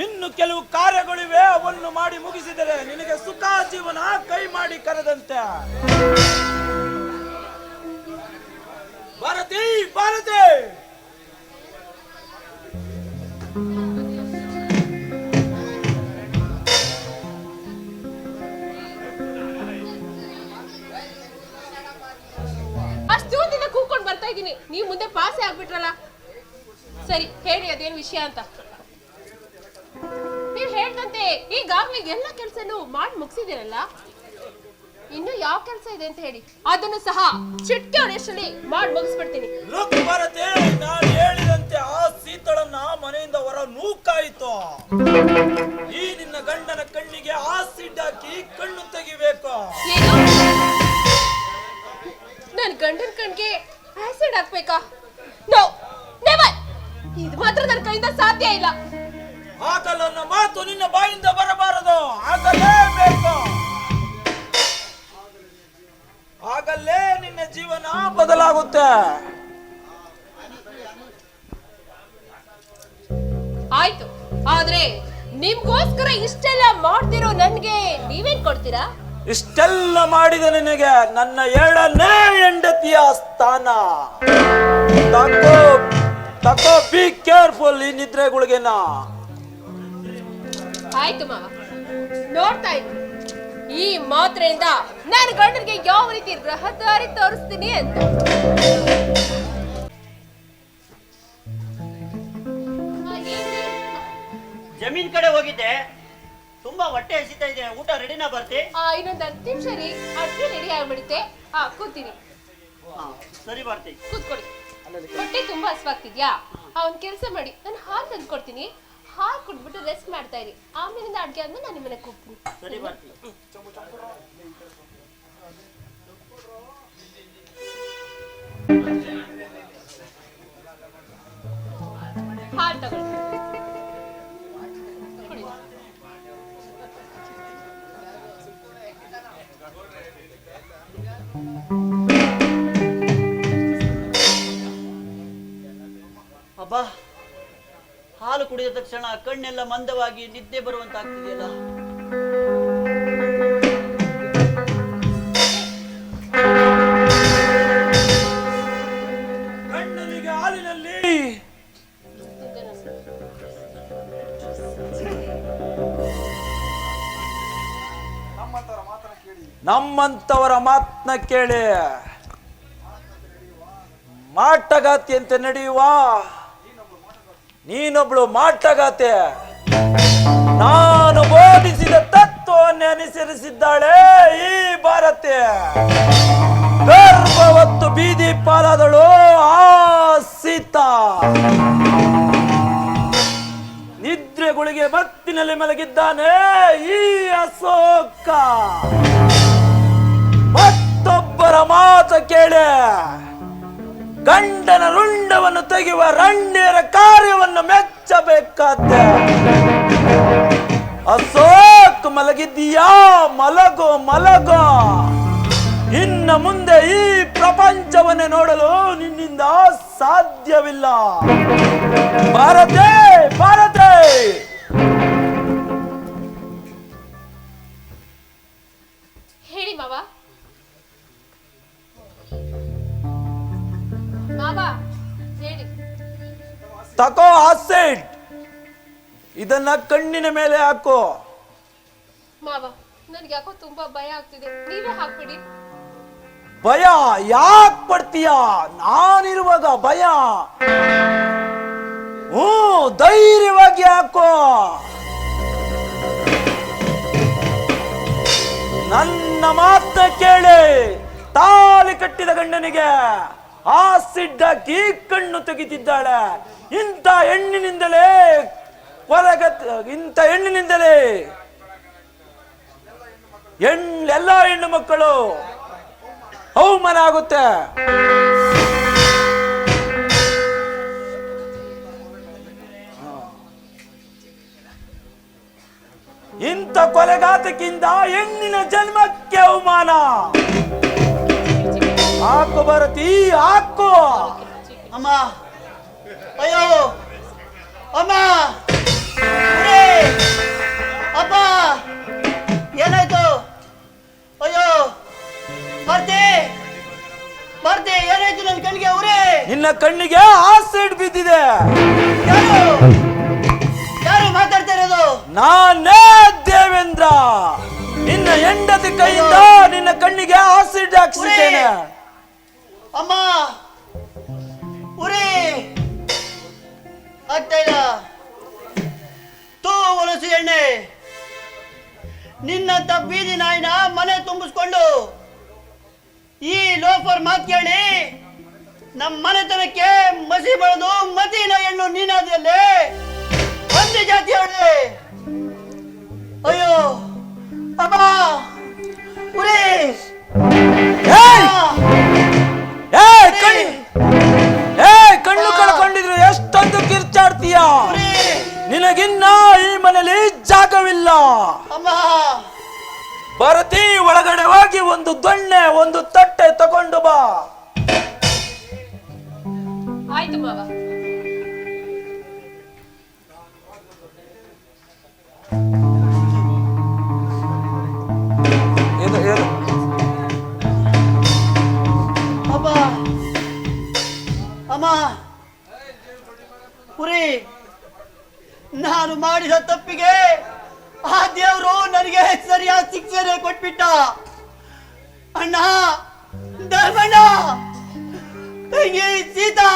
ಇನ್ನು ಕೆಲವು ಕಾರ್ಯಗಳಿವೆ, ಅವನ್ನು ಮಾಡಿ ಮುಗಿಸಿದರೆ ನಿನಗೆ ಸುಖ ಜೀವನ ಕೈ ಮಾಡಿ ಕರೆದಂತೆ. ಭಾರತಿ ಅಷ್ಟು ದಿನ ಕೂತ್ಕೊಂಡು ಬರ್ತಾ ಇದ್ದೀನಿ, ನೀವು ಮುಂದೆ ಪಾಸೇ ಆಗ್ಬಿಟ್ರಲ್ಲ. ಸರಿ ಹೇಳಿ ಅದೇನ್ ವಿಷಯ ಅಂತ. ನೀವ್ ಹೇಳ್ದಂತೆ ಈಗಾಗ್ಲೇ ಎಲ್ಲ ಕೆಲ್ಸನು ಮಾಡಿ ಮುಗಿಸಿದಿರಲ್ಲ, ಇನ್ನು ಯಾವ ಕೆಲಸ ಇದೆ ಅಂತ ಹೇಳಿ, ಅದನ್ನು ಸಹ ಚಿಟ್ಕೆ ಹೊಡೆಯಷ್ಟರಲ್ಲಿ ಮಾಡಿ ಮುಗಿಸ್ಬಿಡ್ತೀನಿ. ಲೋಕ ಭಾರತಿ, ನಾನು ಹೇಳಿದಂತೆ ಆ ಸೀತಳನ್ನ ಮನೆಯಿಂದ ಹೊರ ನೂಕಾಯಿತು. ಈ ನಿನ್ನ ಗಂಡನ ಕಣ್ಣಿಗೆ ಆಸಿಡ್ ಹಾಕಿ ಕಣ್ಣು ತೆಗಿಬೇಕು. ಏನು? ನನ್ ಗಂಡನ ಕಣ್ಗೆ ಆಸಿಡ್ ಹಾಕ್ಬೇಕಾ? No, never. ಇದು ಮಾತ್ರ ನನ್ನ ಕೈಯಿಂದ ಸಾಧ್ಯ ಇಲ್ಲ. ಆಗಲ್ಲ ಅನ್ನೋ ಮಾತು ನಿನ್ನ ಬಾಯಿಂದ ಬರಬಾರದು. ಆಗಲೇಬೇಕು. ಆಗಲೇ ನಿನ್ನ ಜೀವನ ಬದಲಾಗುತ್ತೆ. ಆಯ್ತು, ಆದ್ರೆ ನಿಮ್ಗೋಸ್ಕರ ಇಷ್ಟೆಲ್ಲ ಮಾಡ್ತಿರೋ ನನ್ಗೆ ನೀವೇನ್ ಕೊಡ್ತೀರಾ? ಇಷ್ಟೆಲ್ಲ ಮಾಡಿದ ನಿನಗೆ ನನ್ನ 2ನೇ ಹೆಂಡತಿಯ ಸ್ಥಾನ. ತಕೋ, ಬಿ ಕೇರ್ಫುಲ್ ಈ ನಿದ್ರೆಗುಳಿಗೆನ. ಆಯ್ತು ಮಾವ, ನೋಡ್ತಾ ಇದ್ದೀನಿ ಈ ಮಾತ್ರೆಯಿಂದ ನಾನು ಗಂಡನಿಗೆ ಯಾವ ರೀತಿ ರಹದಾರಿ ತೋರಿಸ್ತೀನಿ ಅಂತ. ಜಮೀನ್ ಕಡೆ ಹೋಗಿದ್ದೆ, ತುಂಬಾ ಹೊಟ್ಟೆ ಹಸಿತಾ ಇದೆ. ಊಟ ರೆಡಿನಾ ಬರ್ತಿ? ಇನ್ನೊಂದು 10 ನಿಮಿಷ ರೀ, ಅಡ್ಗೆ ರೆಡಿ ಆಗ್ಬಿಡುತ್ತೆ. ಕೂತೀನಿ. ಸರಿ ಬರ್ತಿ, ಕೂತ್ಕೊಳ್ಳಿ. ಹೊಟ್ಟೆ ತುಂಬಾ ಹಸ್ವಾಗ್ತಿದ್ಯಾ? ಒಂದ್ ಕೆಲಸ ಮಾಡಿ, ನಾನು ಹಾಲು ತಂದು ಕೊಡ್ತೀನಿ. ಹಾಲು ಕುಡ್ಬಿಟ್ಟು ರೆಸ್ಟ್ ಮಾಡ್ತಾ ಇರಿ. ಆಮೇಲಿಂದ ಅಡ್ಗೆ ಆದ್ಮೇಲೆ ನಾನು ನಿಮ್ಮನೆ ಕೂಗ್ತೀನಿ. ಸರಿ ಬರ್ತಿ. ಹಾಲು ತಗೊಳ್ಳಿ. ಕುಡಿ. ಅಬ್ಬಾ, ಹಾಲು ಕುಡಿದ ತಕ್ಷಣ ಕಣ್ಣೆಲ್ಲ ಮಂದವಾಗಿ ನಿದ್ದೆ ಬರುವಂತಾಗ್ತಿದೆಯಲ್ಲ. ಗಂಡನಿಗೆ ಹಾಲಿನಲ್ಲಿ ನಮ್ಮಂತವರ ಮಾತನ್ನ ಕೇಳಿ ಮಾಟಗಾತಿಯಂತೆ ನಡೆಯುವ ನೀನೊಬ್ಳು ಮಾಟಗಾತೆ. ನಾನು ಬೋಧಿಸಿದ ತತ್ವವನ್ನು ಅನುಸರಿಸಿದ್ದಾಳೆ ಈ ಭಾರತಿ. ಗರ್ಭವತ್ತು ಬೀದಿ ಪಾಲಾದಳು ಆ ಸೀತಾ. ನಿದ್ರೆಗುಳಿಗೆ ಮತ್ತಿನಲ್ಲಿ ಮಲಗಿದ್ದಾನೆ ಈ ಅಶೋಕ. ಮತ್ತೊಬ್ಬರ ಮಾತ ಕೇಳಿ ಗಂಡನ ರುಂಡವನ್ನು ತೆಗೆಯುವ ರಂಡಿಯರ ಕಾರ್ಯವನ್ನು ಮೆಚ್ಚಬೇಕಾದ್ದೆ. ಅಶೋಕ್ ಮಲಗಿದ್ದೀಯಾ? ಮಲಗೋ. ಇನ್ನು ಮುಂದೆ ಈ ಪ್ರಪಂಚವನ್ನೇ ನೋಡಲು ನಿನ್ನಿಂದ ಸಾಧ್ಯವಿಲ್ಲ. ಭಾರತೆ. ಹೇಳಿ ಮಾವ. ಮಾವ ಹೇಳಿ. ತಕೋ ಆಸಿಡ್, ಇದನ್ನ ಕಣ್ಣಿನ ಮೇಲೆ ಹಾಕೋ. ಮಾವ, ನನ್ಗೆ ಯಾಕೋ ತುಂಬಾ ಭಯ ಆಗ್ತಿದೆ, ನೀವೇ ಹಾಕ್ಬಿಡಿ. ಭಯ ಯಾಕೆ ಪಡ್ತೀಯ? ನಾನಿರುವಾಗ ಭಯ? ಧೈರ್ಯವಾಗಿ ಹಾಕೋ. ನನ್ನ ಮಾತನ್ನ ಕೇಳಿ ತಾಳಿ ಕಟ್ಟಿದ ಗಂಡನಿಗೆ ಆಸಿಡ್ ಹಾಕಿ ಕಣ್ಣು ತೆಗಿತಿದ್ದಾಳೆ. ಇಂಥ ಹೆಣ್ಣಿನಿಂದಲೇ ಎಲ್ಲ ಹೆಣ್ಣು ಮಕ್ಕಳು ಅವಮಾನ ಆಗುತ್ತೆ. ಇಂಥ ಕೊಲೆಘಾತಕ್ಕಿಂತ ಹೆಣ್ಣಿನ ಜನ್ಮಕ್ಕೆ ಅವಮಾನ. ಹಾಕು ಭಾರತಿ, ಹಾಕು. ಅಮ್ಮ, ಅಯ್ಯೋ ಅಮ್ಮ, ಅಪ್ಪ, ಏನಾಯ್ತು? ಅಯ್ಯೋ ಭಾರತಿ, ಭಾರತಿ ಏನಾಯ್ತು ನನ್ನ ಕಣ್ಣಿಗೆ ಅವರೇ? ನಿನ್ನ ಕಣ್ಣಿಗೆ ಆಸಿಡ್ ಬಿದ್ದಿದೆ. ಯಾರು ಮಾತಾಡ್ತಾ ಇರೋದು? ನಾನೇ ದೇವೇಂದ್ರ. ನಿನ್ನ ಹೆಂಡತಿ ಕೈಯಿಂದ ನಿನ್ನ ಕಣ್ಣಿಗೆ ಆಸಿಡ್ ಹಾಕ್ಸಿದ್ದೇನೆ. ಅಮ್ಮ ಉರಿ ಆಗ್ತಾ ಇಲ್ಲ. ತೂ ಹೊಲಸು ಎಣ್ಣೆ, ನಿನ್ನಂತ ಬೀದಿ ನಾಯಿನ ಮನೆ ತುಂಬಿಸ್ಕೊಂಡು ಈ ಲೋಫರ್ ಮಾತು ಕೇಳಿ ನಮ್ಮ ಮನೆತನಕ್ಕೆ ಮಸಿ ಬೆಳೆದು ಮತಿನ ಹೆಣ್ಣು ನೀನಾದಿಯಲ್ಲೇ ಒಂದೇ ಜಾತಿ ಅವಳೆ. ಅಯ್ಯೋ ಅಮ್ಮ ಉರಿ. ಕಣ್ಣು ಕಳ್ಕೊಂಡಿದ್ರು ಎಷ್ಟೊಂದು ಕಿರ್ಚಾಡ್ತೀಯ. ನಿನಗಿನ್ನ ಈ ಮನೇಲಿ ಜಾಗವಿಲ್ಲ. ಭಾರತಿ ಒಳಗಡೆ ಹೋಗಿ ಒಂದು ದೊಣ್ಣೆ ಒಂದು ತಟ್ಟೆ ತಗೊಂಡು ಬಾ. ಆಯ್ತು ಮಾವ. ಅಮ್ಮ ಪುರಿ, ನಾನು ಮಾಡಿದ ತಪ್ಪಿಗೆ ಆ ದೇವರು ನನಗೆ ಸರಿಯಾದ ಶಿಕ್ಷೆ ಕೊಟ್ಬಿಟ್ಟ. ಅಣ್ಣ, ಧರ್ಮಣ್ಣ, ತಂಗಿ ಸೀತಾ,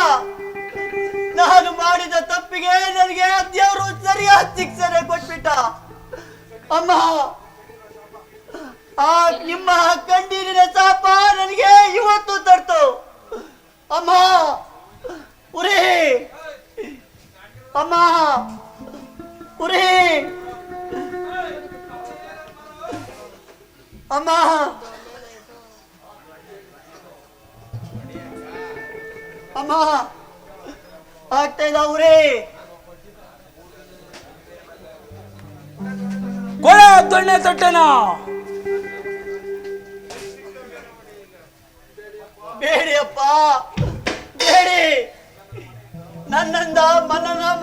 ನಾನು ಮಾಡಿದ ತಪ್ಪಿಗೆ ನನಗೆ ಆ ದೇವರು ಸರಿಯಾದ ಶಿಕ್ಷೆ ಕೊಟ್ಬಿಟ್ಟ. ಅಮ್ಮ, ಆ ನಿಮ್ಮ ಕಣ್ಣೀರಿನ ಶಾಪ ನನಗೆ ಇವತ್ತು ತರ್ತು. ಅಮ್ಮ ಉರಿ, ಅಮ್ಮ ಉರಿ, ಅಮ್ಮ ಅಮ್ಮ ಆಗ್ತಾ ಇದ್ದ ಉರಿ. ಕೊಳ ದೊಣ್ಣೆ ತಟ್ಟೆನ. ಬೇಡಿ ಅಪ್ಪ ಬೇಡಿ, ನನ್ನಂದ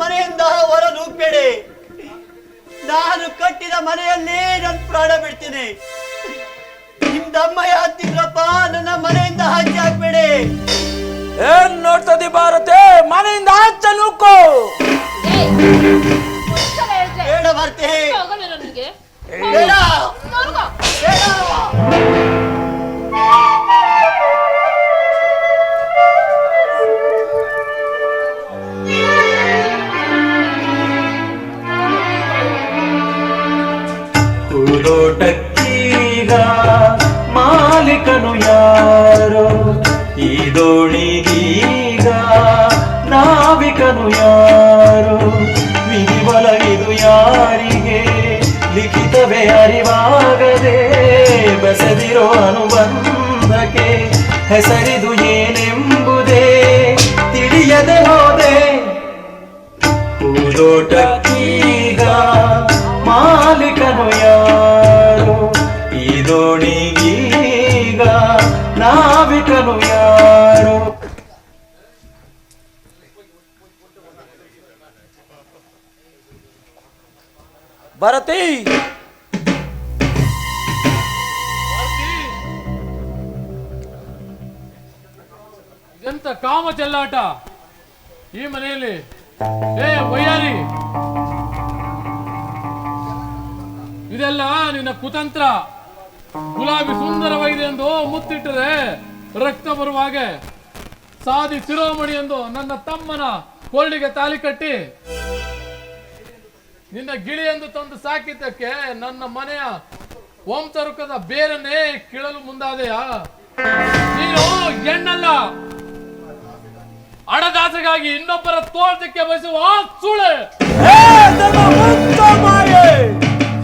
ಮನೆಯಿಂದ ಹೊರ ನುಗ್ಬೇಡಿ. ನಾನು ಕಟ್ಟಿದ ಮನೆಯಲ್ಲಿ ನನ್ನ ಪ್ರಾಣ ಬಿಡ್ತೀನಿ. ನಿಮ್ದಮ್ಮಯ್ಯ ಅಂತಿದ್ರಪ್ಪ, ನನ್ನ ಮನೆಯಿಂದ ಆಚೆ ಹಾಕ್ಬೇಡಿ. ಏನ್ ನೋಡ್ತದಿ ಭಾರತಿ? ಮನೆಯಿಂದ ಆಚೆ ನುಗ್ಗು. ಬೇಡ ಭಾರತಿ, ನನಗೆ ಬೇಡ ಬೇಡ. ಹೂದೋಟಕ್ಕೀಗ ಮಾಲೀಕನು ಯಾರೋ, ಈ ದೋಣಿಗೀಗ ನಾವಿಕನು ಯಾರೋ, ವಿಧಿಬಲ ಇದು ಯಾರಿಗೆ ಲಿಖಿತವೇ ಅರಿವಾಗದೆ ಬೆಸೆದಿರೋ ಅನುಬಂಧಕ್ಕೆ ಹೆಸರಿದು ಏನೆಂಬುದೇ ತಿಳಿಯದೆ ಹೋದೆ. ಹೂದೋಟಕ್ಕೀಗ ಮಾಲೀಕನು ಯಾರು, ಈ ದೋಣಿಗೀಗ ನಾವಿಕನು ಯಾರು. ಭಾರತಿ, ಎಂತ ಕಾಮ ಚೆಲ್ಲಾಟ ಈ ಮನೆಯಲ್ಲಿ. ಏ ವಯ್ಯಾರಿ, ಇದೆಲ್ಲ ನಿನ್ನ ಕುತಂತ್ರ. ಗುಲಾಬಿ ಸುಂದರವಾಗಿದೆ ಎಂದು ಮುತ್ತಿಟ್ಟರೆ ರಕ್ತ ಬರುವ ಹಾಗೆ ಸಾದಿ ಶಿರೋಮಣಿ ಎಂದು ನನ್ನ ತಮ್ಮನ ಕೊಳ್ಳಿಗೆ ತಾಲಿ ಕಟ್ಟಿ ನಿನ್ನ ಗಿಳಿ ಎಂದು ತಂದು ಸಾಕಿದ್ದಕ್ಕೆ ನನ್ನ ಮನೆಯ ವಂಶರುಕದ ಬೇರನ್ನೇ ಕೀಳಲು ಮುಂದಾದೆಯಾ? ನೀನು ಹೆಣ್ಣಲ್ಲ, ಹಣದಾಸೆಗಾಗಿ ಇನ್ನೊಬ್ಬರ ತೋಟಕ್ಕೆ ಬಯಸುವ ಸುಳೆ.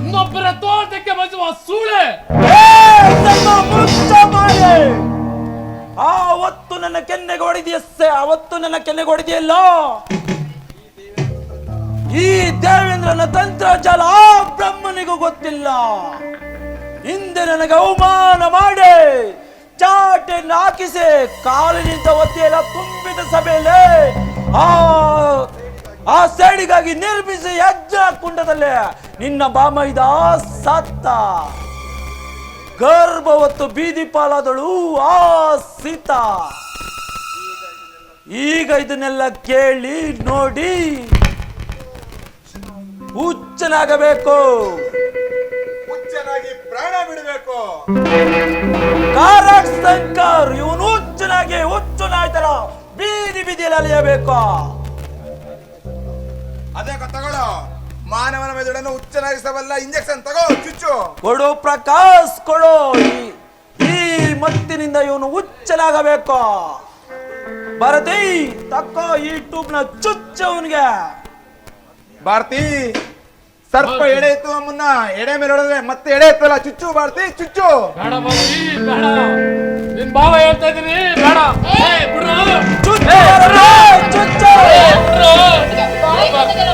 ಇನ್ನೊಬ್ಬರ ತೋಟಕ್ಕೆ ಬಯಸುವ ಸುಳೆ. ಆವತ್ತು ನನ್ನ ಕೆನ್ನೆಗೆ ಹೊಡೆದಿಯಸ್ಸೆ, ಅವತ್ತು ನನ್ನ ಕೆನ್ನೆಗೆ ಹೊಡೆದಿಯಲ್ಲ. ಈ ದೇವೇಂದ್ರನ ತಂತ್ರಜಾಲ ಆ ಬ್ರಹ್ಮನಿಗೂ ಗೊತ್ತಿಲ್ಲ. ಹಿಂದೆ ನನಗೆ ಅವಮಾನ ಮಾಡಿ ಚಾಟೆ ಹಾಕಿಸಿ ಕಾಲಿನಿಂದ ಒತ್ತಿಯೆಲ್ಲ ತುಂಬಿದ ಸಭೆಯಲ್ಲಿ ಆ ಸೇಡಿಗಾಗಿ ನಿರ್ಮಿಸಿ ಯಜ್ಞ ಕುಂಡದಲ್ಲಿ ನಿನ್ನ ಬಾಮೈದ ಸತ್ತ. ಗರ್ಭವತ್ತು ಬೀದಿ ಪಾಲಾದಳು ಆ ಸೀತಾ. ಈಗ ಇದನ್ನೆಲ್ಲ ಕೇಳಿ ನೋಡಿ ಹುಚ್ಚನಾಗಬೇಕು, ಹುಚ್ಚನಾಗಿ ಪ್ರಾಣ ಬಿಡಬೇಕು. ಕಾರಟ್ ಶಂಕರ್ ಇವನು ಹುಚ್ಚನಾಗಿ ಹುಚ್ಚನಾಯ್ತಲ್ಲ ಬೀದಿ ಬೀದಿಯಲ್ಲಿ ಅಲಿಯಬೇಕು. ಅದೇ ತಗೊಳ್ಳೋ, ಮಾನವನ ಮೆದುಳನ್ನು ಹುಚ್ಚನಾಗಿಸಬಲ್ಲ ಇಂಜೆಕ್ಷನ್ ತಗೋ, ಚುಚ್ಚು ಕೊಡು ಪ್ರಕಾಶ್ ಕೊಡು. ಈ ಮತ್ತಿನಿಂದ ಇವನು ಹುಚ್ಚನಾಗಬೇಕು. ಭಾರತಿ ತಕ್ಕೋ ಈ ಟ್ಯೂಬ್ನ ಚುಚ್ಚು ಅವನಿಗೆ. ಭಾರತಿ, ಸರ್ಪ ಎಡೆ ಎತ್ತುವ ಮುನ್ನ ಎಡೆ ಮೇಲೆ ಹೊಡೆದ್ರೆ ಮತ್ತೆ ಎಡೆ ಎತ್ತಲ್ಲ, ಚುಚ್ಚು ಭಾರತಿ ಚುಚ್ಚು. ಬೇಡ ಬಾಬಿ ಬೇಡ, ನಿನ್ ಭಾವ ಹೇಳ್ತಾ ಇದೀನಿ ಬೇಡ. ಬಿಡ್ರು ಚುಚ್ಚು ಚುಚ್ಚು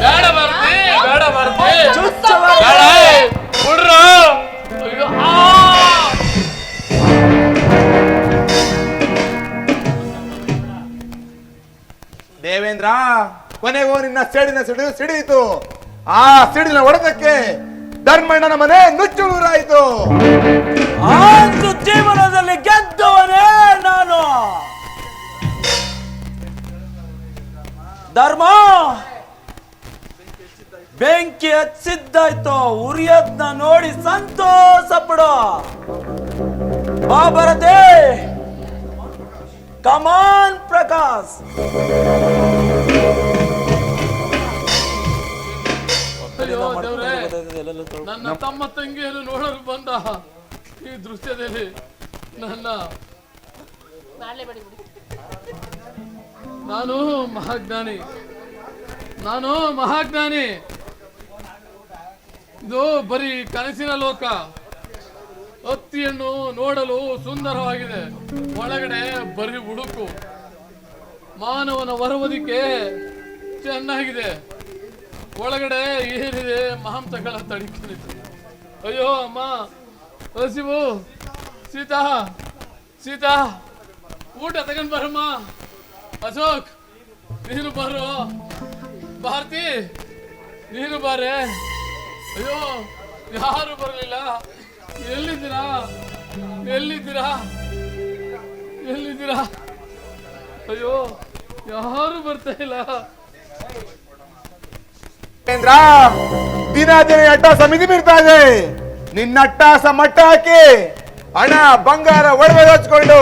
ಬೇಡ ಬರ್ತಿ ಬೇಡ ಬರ್ತಿ ಚುಚ್ಚು ಬೇಡ ಬಿಡ್ರು. ಅಯ್ಯೋ ದೇವೇಂದ್ರ, ಕೊನೆಗೂ ನಿನ್ನ ಸೇಡಿನ ಸಿಡಿಯಿತು. ಆ ಸಿಡಿನ ಹೊಡೆದಕ್ಕೆ ಧರ್ಮಣ್ಣನ ಮನೆ ನುಚ್ಚುನೂರಾಯಿತು. ಅಂದು ಜೀವನದಲ್ಲಿ ಗೆದ್ದವನೇ ನಾನು. ಧರ್ಮ ಬೆಂಕಿ ಹಚ್ಚಿದ್ದಾಯ್ತು, ಉರಿಯದ್ನ ನೋಡಿ ಸಂತೋಷ ಪಡೋ. ಬಾಬರತೆ ಕಮಾನ್ ಪ್ರಕಾಶ್. ಅಯ್ಯೋ ದೇವ್ರೇ, ನನ್ನ ತಮ್ಮ ತಂಗಿಯನ್ನು ನೋಡಲು ಬಂದ ಈ ದೃಶ್ಯದಲ್ಲಿ ನನ್ನ ನಾನು ಮಹಾಜ್ಞಾನಿ. ಇದು ಬರೀ ಕನಸಿನ ಲೋಕ. ಹತ್ತಿಯನ್ನು ನೋಡಲು ಸುಂದರವಾಗಿದೆ, ಒಳಗಡೆ ಬರೀ ಹುಡುಕು. ಮಾನವನ ಹೊರವದಿಕೆ ಚೆನ್ನಾಗಿದೆ, ಒಳಗಡೆ ಏನಿದೆ ಮಾಂಸಗಳ ತಡಿಕೆ. ಅಯ್ಯೋ ಅಮ್ಮ, ಹಸಿವು. ಸೀತಾ ಊಟ ತಗೊಂಡ್ ಬರಮ್ಮ. ಅಶೋಕ್ ನೀನು ಬರು. ಭಾರತಿ ನೀನು ಬಾರೆ. ಅಯ್ಯೋ ಯಾರು ಬರಲಿಲ್ಲ. ಎಲ್ಲಿದ್ದೀರಾ? ಅಯ್ಯೋ ಯಾರು ಬರ್ತಾ ಇಲ್ಲ. ದಿನ ಅಟ್ಟಾಸ ಮಿಗಿಬಿಡ್ತಾ ಇದೆ. ನಿನ್ನ ಅಟ್ಟಾಸ ಮಟ್ಟ ಹಾಕಿ ಹಣ ಬಂಗಾರ ಒಡವೆ ಹಚ್ಕೊಂಡು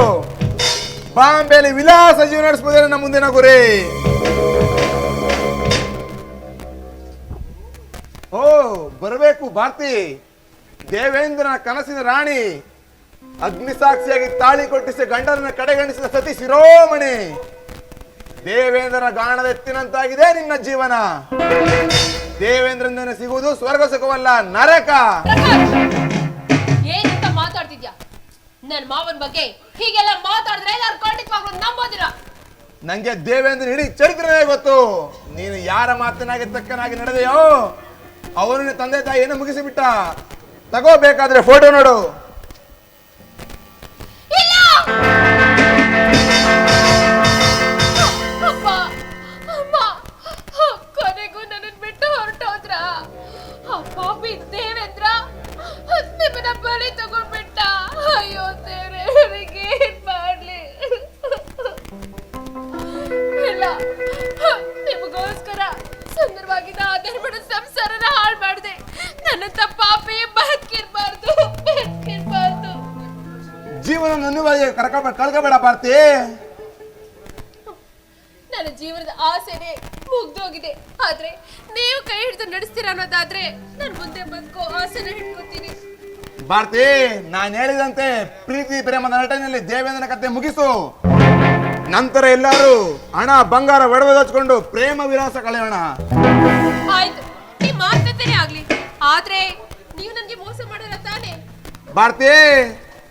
ಬಾಂಬೆಯಲ್ಲಿ ವಿಲಾಸ ಜೀವನ ನಡೆಸಬಹುದೇ ನಮ್ಮ ಮುಂದಿನ ಗುರಿ. ಓ ಬರಬೇಕು ಭಾರತಿ, ದೇವೇಂದ್ರನ ಕನಸಿನ ರಾಣಿ, ಅಗ್ನಿಸಾಕ್ಷಿಯಾಗಿ ತಾಳಿ ಕೊಟ್ಟಿಸಿ ಗಂಡನ ಕಡೆಗಣಿಸಿದ ಸತಿ ಶಿರೋಮಣಿ. ದೇವೇಂದ್ರನ ಗಾಣದ ಎತ್ತಿನಂತಾಗಿದೆ ನಿನ್ನ ಜೀವನ. ದೇವೇಂದ್ರನಿಂದ ಸಿಗುವುದು ಸ್ವರ್ಗ ಸುಖವಲ್ಲ, ನರಕ. ಏನಂತ ಮಾತಾಡ್ತಿದ್ಯಾ? ನನ್ ಮಾವನ್ ಬಗ್ಗೆ ಹೀಗೆಲ್ಲ ಮಾತಾಡಿದ್ರೆ ನಾನು ಖಂಡಿತವಾಗ್ಲೂ ನಂಬೋದಿಲ್ಲ. ನಂಗೆ ದೇವೇಂದ್ರ ಇಡೀ ಚರಿತ್ರೆನೇ ಗೊತ್ತು. ನೀನು ಯಾರ ಮಾತನಾಗಿ ತಕ್ಕನಾಗಿ ನಡೆದೆಯೋ ಅವರನ್ನ ತಂದೆ ತಾಯಿ ಏನು ಮುಗಿಸಿಬಿಟ್ಟ. ತಗೋಬೇಕಾದ್ರೆ ಫೋಟೋ ನೋಡು. ಇಲ್ಲ ಅಪ್ಪ, ಅಮ್ಮ ಕೊನೆಗೂ ನನ್ನ ಬಿಟ್ಟು ಹೊರಟೋದ್ರ. ಪಾಪಿ ದೇವೇಂದ್ರ ನಿಮ್ಮನ್ನ ಬಲಿ ತಗೊಂಡ್ಬಿಟ್ಟ. ಅಯ್ಯೋ ದೇವ್ರೆ, ಏನ್ ಮಾಡ್ಲಿ? ಇಲ್ಲ, ನಿಮಗೋಸ್ಕರ ಸುಂದರವಾಗಿದ್ದ ಆ ಧರ್ಮದ ಸಂಸಾರನ ಹಾಳು ಮಾಡಿದೆ. ನನ್ನಂತ ಪಾಪಿ ಬದುಕಿರ್ಬಾರ್ದು. ಜೀವನ ನನ್ನುವರೆಗೆ ಕಳ್ಕೋಬೇಡ ಭಾರತಿ. ನನ್ನ ಜೀವನದ ಆಸೆನೆ ಮುಗ್ದೋಗಿದೆ. ಆದ್ರೆ ನೀವು ಕೈ ಹಿಡಿದು ನಡೆಸ್ತೀರ ಅನ್ನೋದಾದ್ರೆ ನಾನು ಮುಂದೆ ಬದುಕೋ ಆಸೆನ ಹಿಡ್ಕೊತೀನಿ. ಭಾರತಿ, ನಾನು ಹೇಳಿದಂತೆ ಪ್ರೀತಿ ಪ್ರೇಮದ ನಟನೆಯಲ್ಲಿ ದೇವೇಂದ್ರನ ಕತೆ ಮುಗಿಸು. ನಂತರ ಎಲ್ಲರೂ ಹಣ ಬಂಗಾರ ಒಡವೆ ಹಚ್ಕೊಂಡು ಪ್ರೇಮ ವಿಲಾಸ ಕಳೆಯೋಣ. ಆಯ್ತು, ನಿಮ್ಮ ಮಾತುಕತೆನೇ ಆಗ್ಲಿ. ಆದ್ರೆ ನೀವು ನನಗೆ ಮೋಸ ಮಾಡಲ್ಲ ತಾನೆ? ಭಾರತಿ,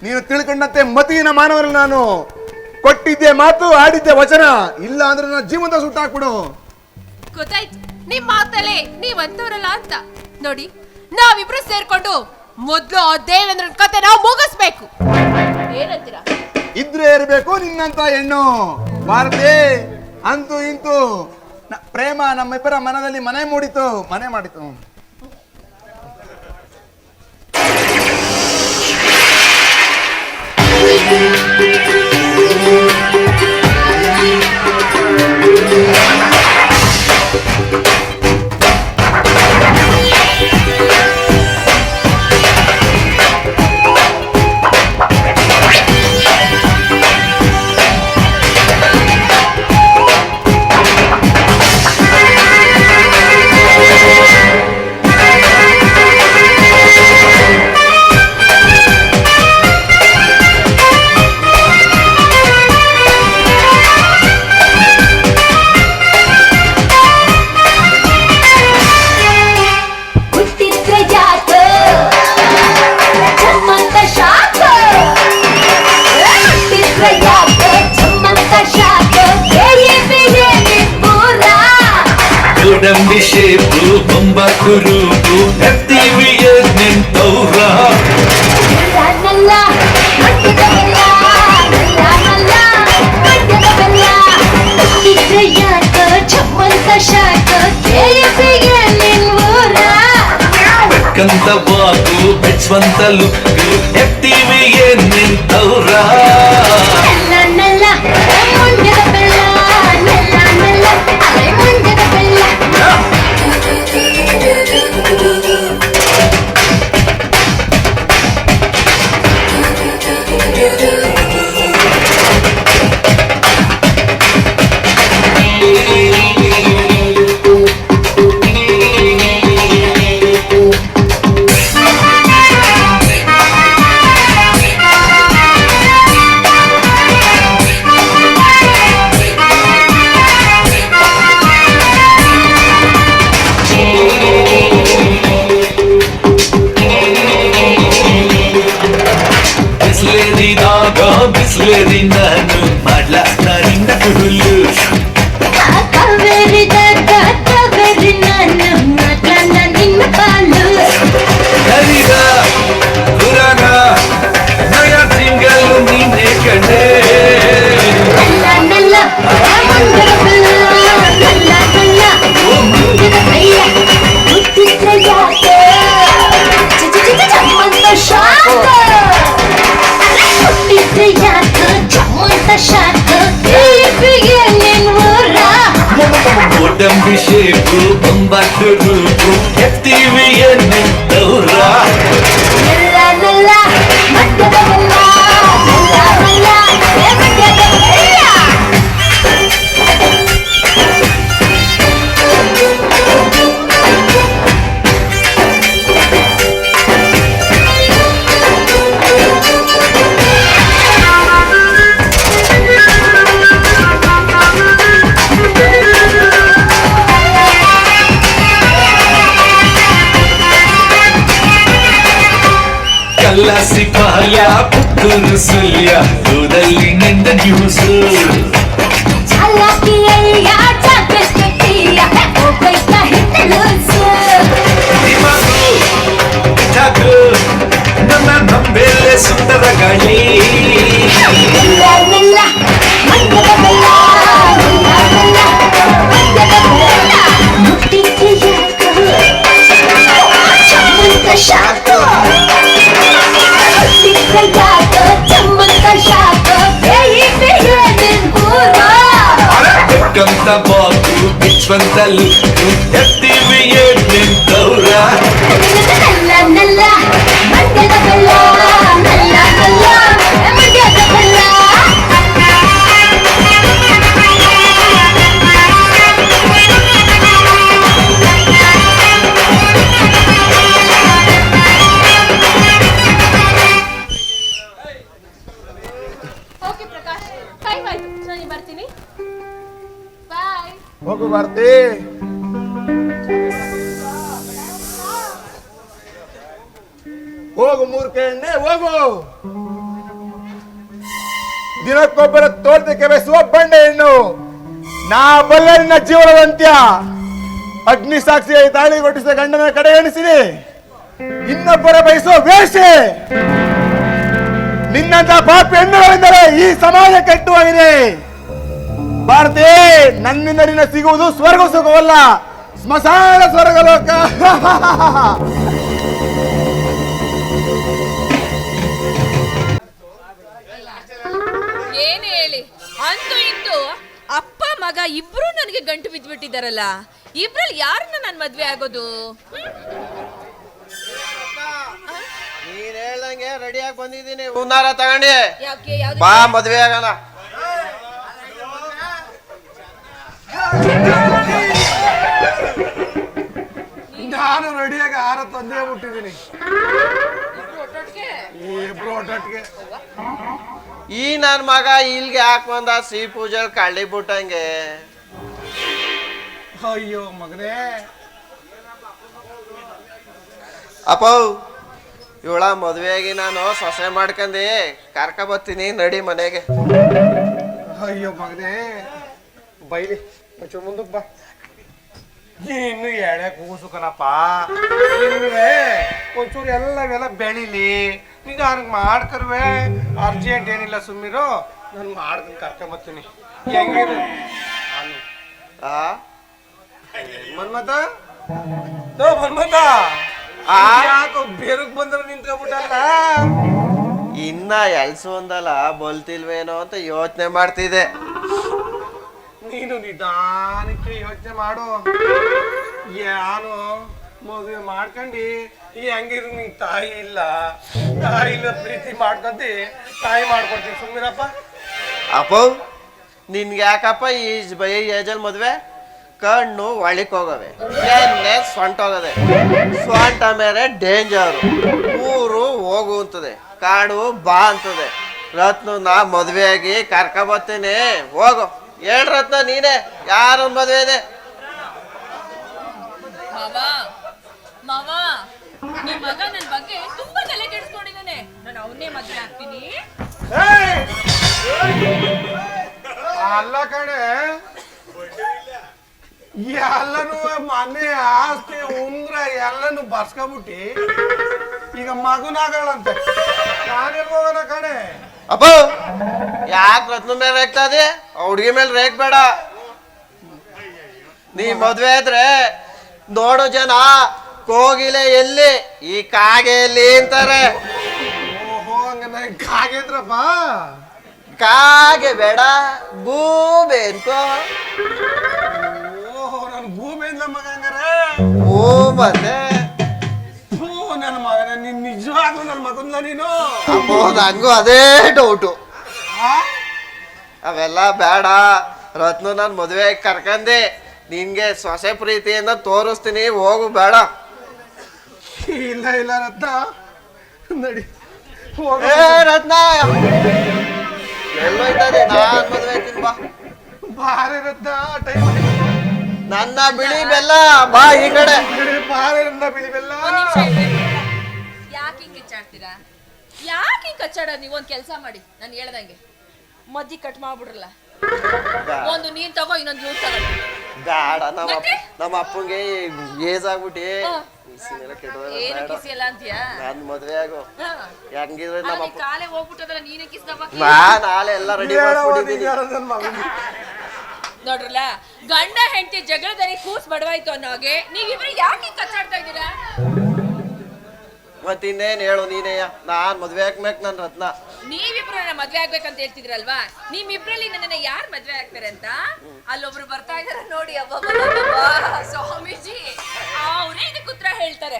ನೀನು ತಿಳ್ಕೊಂಡಂತೆ ಮತಿಯಿನ ಮಾನವರಲ್ಲಿ ನಾನು. ಕೊಟ್ಟಿದ್ದೆ ಮಾತು, ಆಡಿದ್ದೆ ವಚನ. ಇಲ್ಲ ಅಂದ್ರೆ ನನ್ನ ಜೀವನದ ಸುಟ್ಟಾಕ್ಬಿಡು. ಗೊತ್ತಾಯ್ತು, ನಿಮ್ ಮಾತಲ್ಲೇ ನೀವಂತವ್ರಲ್ಲ ಅಂತ. ನೋಡಿ, ನಾವಿಬ್ರು ಸೇರ್ಕೊಂಡು ಮೊದ್ಲು ಆ ದೇವೇಂದ್ರನ್ ಕತೆ ನಾವು ಮುಗಿಸ್ಬೇಕು. ಏನಂತೀರಾ? ಇದ್ರೆ ಇರಬೇಕು ನಿನ್ನಂತ ಹೆಣ್ಣು. ಭಾರತಿ, ಅಂತೂ ಇಂತೂ ಪ್ರೇಮ ನಮ್ಮಿಬ್ಬರ ಮನದಲ್ಲಿ ಮನೆ ಮಾಡಿತು. ಗೋಡಂಬಿ ಶೇಪು ಬೊಂಬಾಕು ರೂಪು ಎತ್ತೀವಿ ನಿಂತವ್ರ ಬೆಕ್ಕಂತ ಬಾಕು ಬೆಚ್ಚವಂತ ಲುಕ್ಕು ಎತ್ತೀವಿ ನಿಂತವ್ರ ಬಿಸ್ಲೇರಿ ನಾನು ಮಾಡ್ಲಾ ನಾನಿಂದ ಹುಲ್ಲು ಹರಿದ ಪುರಾಣ ನಯ ಸಿಂಗಲ್ ನೀನೆ ಕಡೆ ಗೋಡಂಬಿ ಶೇಪು ಬೊಂಬಾಕು ರೂಪು ಎತ್ತೀವಿ ನಿಂತವ್ರ ಕಲ್ಲ ಸಿಪಾಯ ಪುತ್ತೂರು ಸುಲ್ಯ ಕೂದಲ್ಲಿ ನಿಂದ ನ್ಯೂಸು ನಿಮಗೂ ಪಿಠಾಕು ನನ್ನ ನಂಬೆಲೆ ಸುಂದರ ಗಾಳಿ ಬೆಕ್ಕಂತ ಬಾಕು ಬಿಚ್ಚವಂತ ಲುಕ್ಕು ಎತ್ತೀವಿ ನಿಂತವ್ರ ಓಕೆ ಪ್ರಕಾಶ್, ಟೈಮ್ ಆಯ್ತು, ನಾನು ಬರ್ತೀನಿ. ಬಾಯ್. ಹೋಗು ಭಾರತಿ. ಹೋಗು ಮೂರ್ಖ ಎಣ್ಣೆ ಹೋಗು. ದಿನಕ್ಕೊಬ್ಬರ ತೋಟಕ್ಕೆ ಬೆಸುವ ಬಂಡೆ ಹೆಣ್ಣು. ನಾ ಬಲ್ಲರಿನ ಜೀವನದ ಅಂತ್ಯ. ಅಗ್ನಿ ಸಾಕ್ಷಿಯಾಗಿ ತಾಳಿ ಕೊಟ್ಟಿಸಿದ ಗಂಡನ ಕಡೆ ಎಣಿಸಿದೆ. ಇನ್ನೊಬ್ಬರ ಬಯಸುವ ವೇಷೆ. ನಿನ್ನಂತ ಪಾಪಿ ಹೆಣ್ಣುಗಳೆಂದರೆ ಈ ಸಮಾಜ ಕೆಟ್ಟುವಾಗಿದೆ. ಭಾರತಿ, ನನ್ನಿಂದ ನಿನ್ನ ಸಿಗುವುದು ಸ್ವರ್ಗ ಸುಖವಲ್ಲ, ಸ್ಮಶಾನ ಸ್ವರ್ಗಲೋಕ. ಏನೇ ಹೇಳಿ, ಅಂತೂ ಇಂತೂ ಅಪ್ಪ ಮಗ ಇಬ್ರು ನನಗೆ ಗಂಟು ಬಿದ್ದ್ಬಿಟ್ಟಿದಾರಲ್ಲ. ಇಬ್ರಲ್ಲಿ ಯಾರನ್ನ ನಾನು ಮದ್ವೆ ಆಗೋದು? ನೀನ್ ಹೇಳ್ದಂಗೆ ರೆಡಿಯಾಗಿ ಬಂದಿದ್ದೀನಿ. ಹೂನಾರ ತಗೊಂಡಿ ಯಾಕೆ? ಬಾ ಮದ್ವೆ ಆಗೋಣ. ನಾನು ರೆಡಿಯಾಗಿ ಹಾರ ತಂದೆ ಬಿಟ್ಟಿದ್ದೀನಿ. ಇಬ್ರು ಒಟ್ಟೊಟ್ಟಿಗೆ. ಈ ನನ್ ಮಗ ಇಲ್ಗೆ ಯಾಕೆ ಬಂದ? ಸಿ ಪೂಜಲ್ ಕಳ್ಳಿ ಬಿಟ್ಟಂಗೆ. ಅಯ್ಯೋ ಮಗನೇ. ಅಪ್ಪ, ಇವಳ ಮದ್ವೆಯಾಗಿ ನಾನು ಸೊಸೆ ಮಾಡ್ಕಂಡಿ ಕರ್ಕ ಬರ್ತೀನಿ, ನಡಿ ಮನೆಗೆ. ಅಯ್ಯೋ ಮಗನೇ, ಬೈಲಿ ಮುಂಚೆ ಮುಂದಕ್ಕೆ ಬಾ. ಇನ್ನು ಎಳೆ ಕೂಸು ಕಣಪ್ಪ. ಒಂಚೂರು ಎಲ್ಲವೆಲ್ಲ ಬೆಳಿಲಿ. ಈಗ ಹಂಗೆ ಮಾಡ್ಕರ್ವೆ ಅರ್ಜೆಂಟ್ ಏನಿಲ್ಲ, ಸುಮ್ಮಿರು. ನಾನು ಮಾಡ್ಕೊಂಡು ಕರ್ಕೊಂಬರ್ತೀನಿ. ಹೆಂಗಿರು ಮನ್ಮತ ಮನ್ಮತ ಯಾಕೋ ಬೇರಕ್ ಬಂದ್ರೆ ನಿಂತ್ಕೊಬಿಟ್ಟಲ್ಲ. ಇನ್ನ ಎಲ್ಸು ಒಂದಲ್ಲ ಬಲ್ತಿಲ್ವೇನೋ ಅಂತ ಯೋಚನೆ ಮಾಡ್ತಿದ್ದೆ. ನೀನು ನಿಧಾನಕ್ಕೆ ಯೋಚನೆ ಮಾಡು. ನಾನು ಮದುವೆ ಮಾಡ್ಕೊಂಡು ಹೆಂಗಿರು, ನಿಂಗೆ ತಾಯಿ ಇಲ್ಲ ಪ್ರೀತಿ ಮಾಡ್ಕೊಂಡಿ ತಾಯಿ ಮಾಡ್ಕೊಡ್ತೀನಿ, ಸುಮ್ಮನಿರಪ್ಪ. ಅಪ್ಪ ನಿನ್ಗೆ ಯಾಕಪ್ಪ ಈ ಏಜಲ್ಲಿ ಮದ್ವೆ? ಕಣ್ಣು ಒಳಿಕ್ ಹೋಗವೆ, ಎಣ್ಣೆ ಸೊಂಟ ಹೋಗದೆ, ಸೊಂಟ ಮೇಲೆ ಡೇಂಜರ್, ಊರು ಹೋಗು ಅಂತದೆ, ಕಾಡು ಬಾ ಅಂತದೆ. ರತ್ನ ನಾ ಮದ್ವೆ ಆಗಿ ಕರ್ಕೊಂಬರ್ತೀನಿ, ಹೋಗು. ಹೇಳ್ ರತ್ನ, ನೀನೇ ಯಾರೊಂದು ಮದ್ವೆ ಇದೆ? ಮಾವ ನಿಮ್ ಮಗ ನನ್ ಬಗ್ಗೆ ತುಂಬಾ ತಲೆ ಕೆಡಿಸ್ಕೊಂಡಿದ್ದಾನೆ. ನಾನು ಅವನ್ನೇ ಮದ್ವೆ ಆಗ್ತೀನಿ. ಅಲ್ಲ ಕಣೆ, ಎಲ್ಲನೂ ಮನೆ ಆಸ್ತಿ ಉಂಗ್ರ ಎಲ್ಲನೂ ಬರ್ಸ್ಕೊಬಿಟ್ಟಿ ಈಗ ಮಗುನಾಗಳಂತೆ. ನಾನೆಲ್ ಹೋಗೋಣ ಕಣೆ? ಅಪ್ಪ ಯಾಕೆ ರತ್ನ ಮೇಲೆ ರೇಗ್ತಾ ಇದೆ? ಹುಡುಗಿ ಮೇಲೆ ರೇಗ್ ಬೇಡ. ನೀ ಮದ್ವೆ ಆದ್ರೆ ನೋಡೋ ಜನ ಕೋಗಿಲೆ ಎಲ್ಲಿ, ಈ ಕಾಗೆ ಎಲ್ಲಿ ಅಂತಾರೆ. ಓಹೋ, ಹಂಗ ಕಾಗೆ ಅಂದ್ರಪ್ಪ. ಕಾಗೆ ಬೇಡ, ಗೂಬೆ ಅನ್ಕೋ. ಓಹೋ, ನನ್ ಗೂಬೆ ಅಂದ ಮಗ ಹಂಗಾರೆ. ಓ ಮತ್ತೆ ನನ್ನ ಮಗನ, ನೀನ್ ನಿಜವಾಗ್ಲೂ ನನ್ನ ಮಗಂದ ನೀನು? ಅಪ್ಪೋ ನಂಗೂ ಅದೇ ಡೌಟು. ಅವೆಲ್ಲ ಬೇಡ. ರತ್ನ ನಾನು ಮದುವೆ ಕರ್ಕಂದೆ, ನಿನ್ಗೆ ಸೊಸೆ ಪ್ರೀತಿಯಿಂದ ತೋರಿಸ್ತೀನಿ, ಹೋಗು. ಬೇಡ. ಇಲ್ಲ ಇಲ್ಲ ರತ್ನ, ನಡಿ. ಏ ರತ್ನ, ಎಲ್ಲೋಯ್ತಾರೆ? ನಾನ್ ಮದುವೆ ಆಯ್ತೀನಿ, ಬಾ. ಬಾರೆ ರತ್ನ, ಟೈಮ್ ನನ್ನ ಬಿಳಿ ಬೆಲ್ಲ, ಬಾ ಈ ಕಡೆ. ಬಾರೆ ನನ್ನ ಬಿಳಿ ಬೆಲ್ಲ. ಯಾಕೆ ಹಿಂಗ್ ಕಿಚ್ಚಾಡ್ತೀರಾ? ಯಾಕೆ ಹಿಂಗ್ ಕಚ್ಚಾಡೋದು? ನೀವ್ ಒಂದ್ ಕೆಲ್ಸ ಮಾಡಿ, ನಾನು ಹೇಳ್ದಂಗೆ ಮಜ್ಜಿ ಕಟ್ ಮಾಡ್ಬಿಡ್ರಲ್ಲ. ಒಂದು ನೀನ್ ತಗೋ, ಇನ್ನೊಂದು ಇವ್ರು ತಗೋ. ಬೇಡ, ನಮ್ಮ ಅಪ್ಪಂಗೆ ಏಜ್ ಆಗ್ಬಿಟ್ಟಿ ಏನು ಕಿಸಿ ಎಲ್ಲ ಅಂತೀಯಾ? ನನ್ ಮದ್ವೆ ಆಗು. ಹೆಂಗಿದ್ರೆ ನಮ್ಮ ಅಪ್ಪ ಕಾಲೇ ಹೋಗ್ಬಿಟ್ಟದಲ್ಲ, ನೀನೇ ಕಿಸ್ ನಾಳೆ ಎಲ್ಲ ರೆಡಿ ಮಾಡ್ಕೊಂಡಿದ್ದೀನಿ. ನೋಡ್ರಲ್ಲ, ಗಂಡ ಹೆಂಡತಿ ಜಗಳದಲ್ಲಿ ಕೂಸ್ ಬಡವಾಯ್ತು ಅನ್ನೋಗೆ ನೀವಿಬ್ರು ಯಾಕೆ ಕಚ್ಚಾಡ್ತಾ ಇದ್ದೀರಾ? ಮತ್ತಿನ್ನೇನ್ ಹೇಳು ನೀನೇ. ನಾನ್ ಮದ್ವೆ ಆಗ್ಬೇಕು ನನ್ ರತ್ನ. ನೀವಿಬ್ರು ನನ್ನ ಮದ್ವೆ ಆಗ್ಬೇಕಂತ ಹೇಳ್ತಿದ್ರಲ್ವಾ? ನಿಮ್ಮಿಬ್ರಲ್ಲಿ ನನ್ನ ಯಾರು ಮದ್ವೆ ಆಗ್ತಾರೆ ಅಂತ ಅಲ್ಲೊಬ್ರು ಬರ್ತಾ ಇದಾರೆ ನೋಡಿ. ಸ್ವಾಮೀಜಿ ಅವರೇ ಇದಕ್ಕೆ ಉತ್ತರ ಹೇಳ್ತಾರೆ.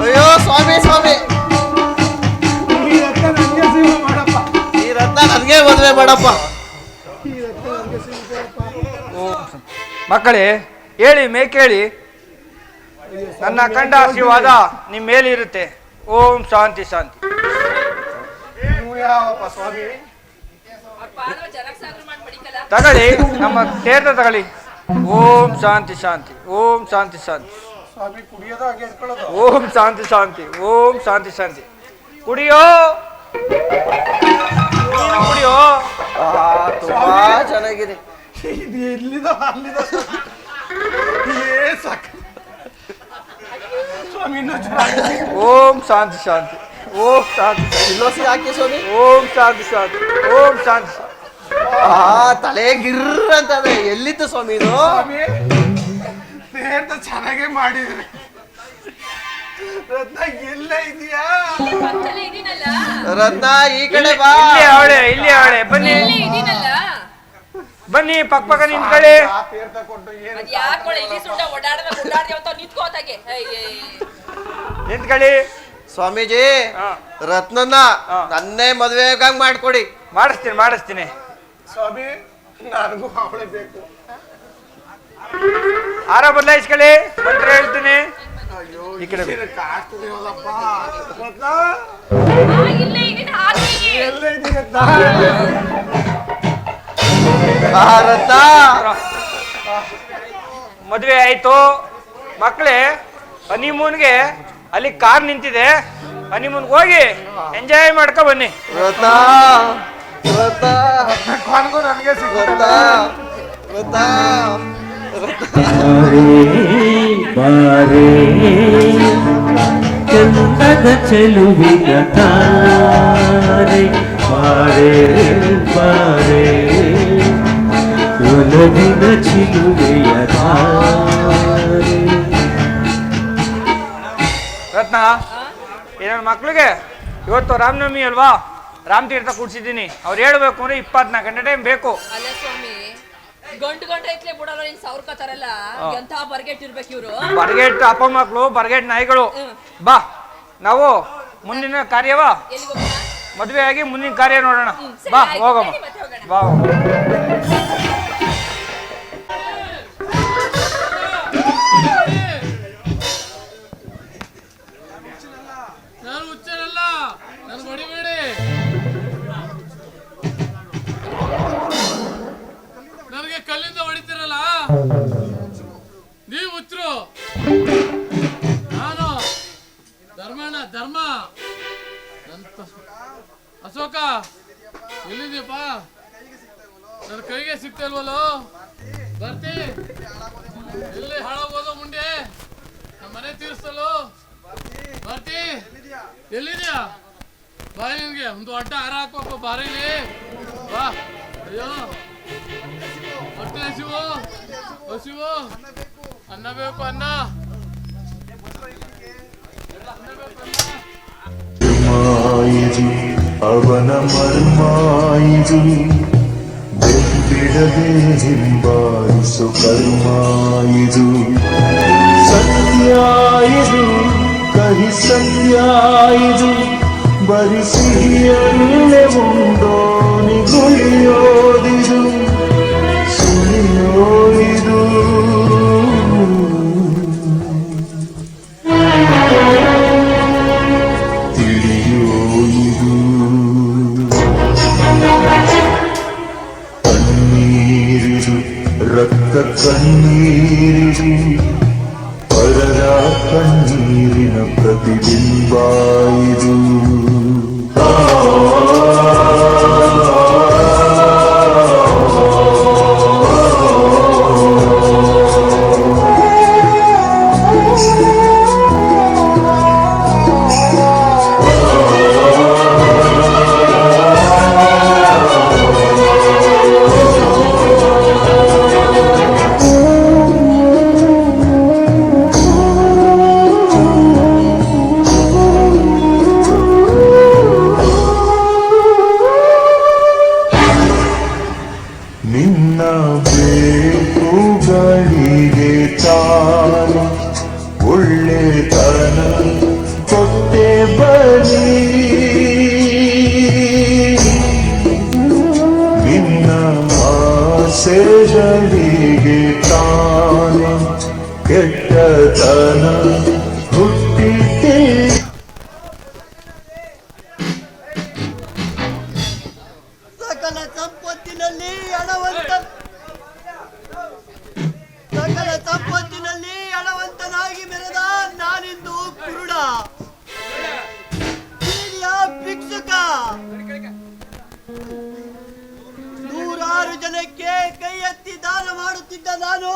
ಅಯ್ಯೋ ಸ್ವಾಮಿ ಸ್ವಾಮಿ, ಈ ರತ್ನ ನನ್ಗೆ ಮದ್ವೆ ಮಾಡಪ್ಪ. ಮಕ್ಕಳೇ ಹೇಳಿ, ಮೇಕೇಳಿ. ನನ್ನ ಕಂಡ ಆಶೀರ್ವಾದ ನಿಮ್ಮ ಮೇಲಿರುತ್ತೆ. ಓಂ ಶಾಂತಿ ಶಾಂತಿ. ತಗೊಳ್ಳಿ, ನಮ್ಮ ತೀರ್ಥ ತಗೊಳ್ಳಿ. ಓಂ ಶಾಂತಿ ಶಾಂತಿ, ಓಂ ಶಾಂತಿ ಶಾಂತಿ, ಓಂ ಶಾಂತಿ ಶಾಂತಿ, ಓಂ ಶಾಂತಿ ಶಾಂತಿ. ಕುಡಿಯೋ ಕುಡಿಯೋ. ತುಂಬಾ ಚೆನ್ನಾಗಿದೆ. ಇದು ಎಲ್ಲಿದ ಅಲ್ಲಿದ ಸ್ವಾಮಿ. ಓಂ ಶಾಂತಿ ಶಾಂತಿ, ಓಂ ಶಾಂತಿ. ಇಲ್ಲೋಸಿ ಹಾಕಿ ಸ್ವಾಮಿ. ಓಂ ಶಾಂತಿ ಶಾಂತಿ, ಓಂ ಶಾಂತಿ ಶಾಂತಿ. ತಲೆ ಗಿರ್ರ ಅಂತದೆ. ಎಲ್ಲಿತ್ತು ಸ್ವಾಮಿ ಇದು? ತೀರ್ಥ ಚೆನ್ನಾಗೇ ಮಾಡಿದ್ರಿ. ರತ್ನ ಎಲ್ಲ ಇದೆಯಾ? ರತ್ನ ಈ ಕಡೆ ಬಾ. ಅವಳೆ ಇಲ್ಲಿ ಅವಳೆ. ಬನ್ನಿ ಬನ್ನಿ, ಪಕ್ಕ ನಿಂತ್ಕೊಳ್ಳಿ. ನಿಂತ್ಕೊಳ್ಳಿ. ಸ್ವಾಮೀಜಿ, ರತ್ನನ್ನ ನನ್ನೇ ಮದ್ವೆಗಾಗಿ ಮಾಡ್ಕೊಡಿ. ಮಾಡಿಸ್ತೀನಿ ಮಾಡಿಸ್ತೀನಿ. ಸ್ವಾಮಿ, ನನಗೂ ಅವಳೆ ಬೇಕು. ಹಾರ ಬದಲಾಯಿಸ್ಕೊಳ್ಳಿ, ಮಂತ್ರ ಹೇಳ್ತೀನಿ. ಈ ಕಡೆ ಮದುವೆ ಆಯ್ತು ಮಕ್ಕಳೇ. ಹನಿಮೂನ್ಗೆ ಅಲ್ಲಿ ಕಾರ್ ನಿಂತಿದೆ, ಹನಿಮೂನ್ಗೆ ಹೋಗಿ ಎಂಜಾಯ್ ಮಾಡ್ಕೊ ಬನ್ನಿ. ಕೊನೆಗೂ ನನಗೆ ಸಿಗುತ್ತಲ್ಲ. ಬಾರೆ ಚಂದದ ಚೆಲುವಿನ ತಾರೆ ಬಾರೆ ಬಾರೆ ಒಲವಿನ ಚಿಲುವೆಯ ತಾರೆ. ರತ್ನ, ಈ ನನ್ನ ಮಕ್ಳಿಗೆ ಇವತ್ತು ರಾಮನವಮಿ ಅಲ್ವಾ, ರಾಮ್ ತೀರ್ಥ ಕೂಡ್ಸಿದ್ದೀನಿ. ಅವ್ರು ಹೇಳ್ಬೇಕು ಅಂದ್ರೆ 24 ಗಂಟೆ ಟೈಮ್ ಬೇಕು. ಅಲ್ಲ ಸ್ವಾಮಿ, ಗಂಟೆ ಐತ್ಲೆ ಬಿಡಲ್ಲ ನಿನ್ ಸಾವಿರ ತರಲ್ಲ. ಎಂತ ಬರ್ಗೆಟ್ ಇರ್ಬೇಕು ಇವ್ರು. ಬರ್ಗೆಟ್ ಅಪ್ಪ ಮಕ್ಳು, ಬರ್ಗೆಟ್ ನಾಯಿಗಳು. ಬಾ, ನಾವು ಮುಂದಿನ ಕಾರ್ಯವ ಮದ್ವೆ ಆಗಿ ಮುಂದಿನ ಕಾರ್ಯ ನೋಡೋಣ. ಬಾ ಹೋಗಮ್ಮ, ಬಾ. ನಾನು ಹುಚ್ಚರಲ್ಲ, ನಾನು ಹೊಡಿಬೇಡಿ. ನನಗೆ ಕಲ್ಲಿಂದ ಹೊಡಿತೀರಲ್ಲ, ನೀವು ಹುಚ್ಚರು. ನಾನು ಧರ್ಮ ಅಶೋಕ, ಎಲ್ಲಿದ್ಯಪ್ಪ? ನನ್ನ ಕೈಗೆ ಸಿಗ್ತಲ್ವಲ್ಲ, ಬರ್ತಿ ಎಲ್ಲಿ ಹಾಳಾಗೋದು ಮುಂದೆ, ನಮ್ಮ ಮನೆ ತೀರಿಸಲು ಬರ್ತಿ. ಎಲ್ಲಿದ್ಯಾ? ಬಾ, ನಿನ್ಗೆ ಒಂದು ಅಡ್ಡ ಹಾರ ಹಾಕಪ್ಪ, ಬಾರಿಲಿ ಬಾ. ಅಯ್ಯೋ ಹೊಟ್ಟೆ ಹಸಿವು, ಅನ್ನ ಬೇಕು, ಅನ್ನ ಅವನ ಮರ್ಮಾಯಿದು ಬಿಡದೆ ಹಿಂಬಾಲಿಸು ಕರ್ಮಾಯಿದು. ಸತ್ಯಾಯಿದು ಕಹಿ ಸತ್ಯಾಯಿದು ಬರಿ ಸಿಹಿಯಲ್ಲೇ ಉಂಡೋ ನಿಗುಳಿಯೋದಿದು ಸುಳಿಯೋಯಿದು. ರಕ್ತ ಕಣ್ಣೀರಿದು ಪರರ ಕಣ್ಣೀರಿನ ಪ್ರತಿಬಿಂಬ ಇದು. ನಿನ್ನ ಬೇಕುಗಳಿಗೆ ತಾನು ಒಳ್ಳೆತನ ಕೊಟ್ಟೆ ಬರೀ. ನಿನ್ನ ಆಸೆಗಳಿಗೆ ತಾನು ಕೆಟ್ಟತನ ಹುಟ್ಟಿದೆ. ಸಕಲ ಸಂಪತ್ತಿನಲ್ಲಿ ಹಣವಂತನಾಗಿ ಮೆರೆದ ನಾನಿಂದು ಕುರುಡ, ಬೀದಿಯ ಭಿಕ್ಷುಕ. 100 ಜನಕ್ಕೆ ಕೈ ಎತ್ತಿ ದಾನ ಮಾಡುತ್ತಿದ್ದ ನಾನು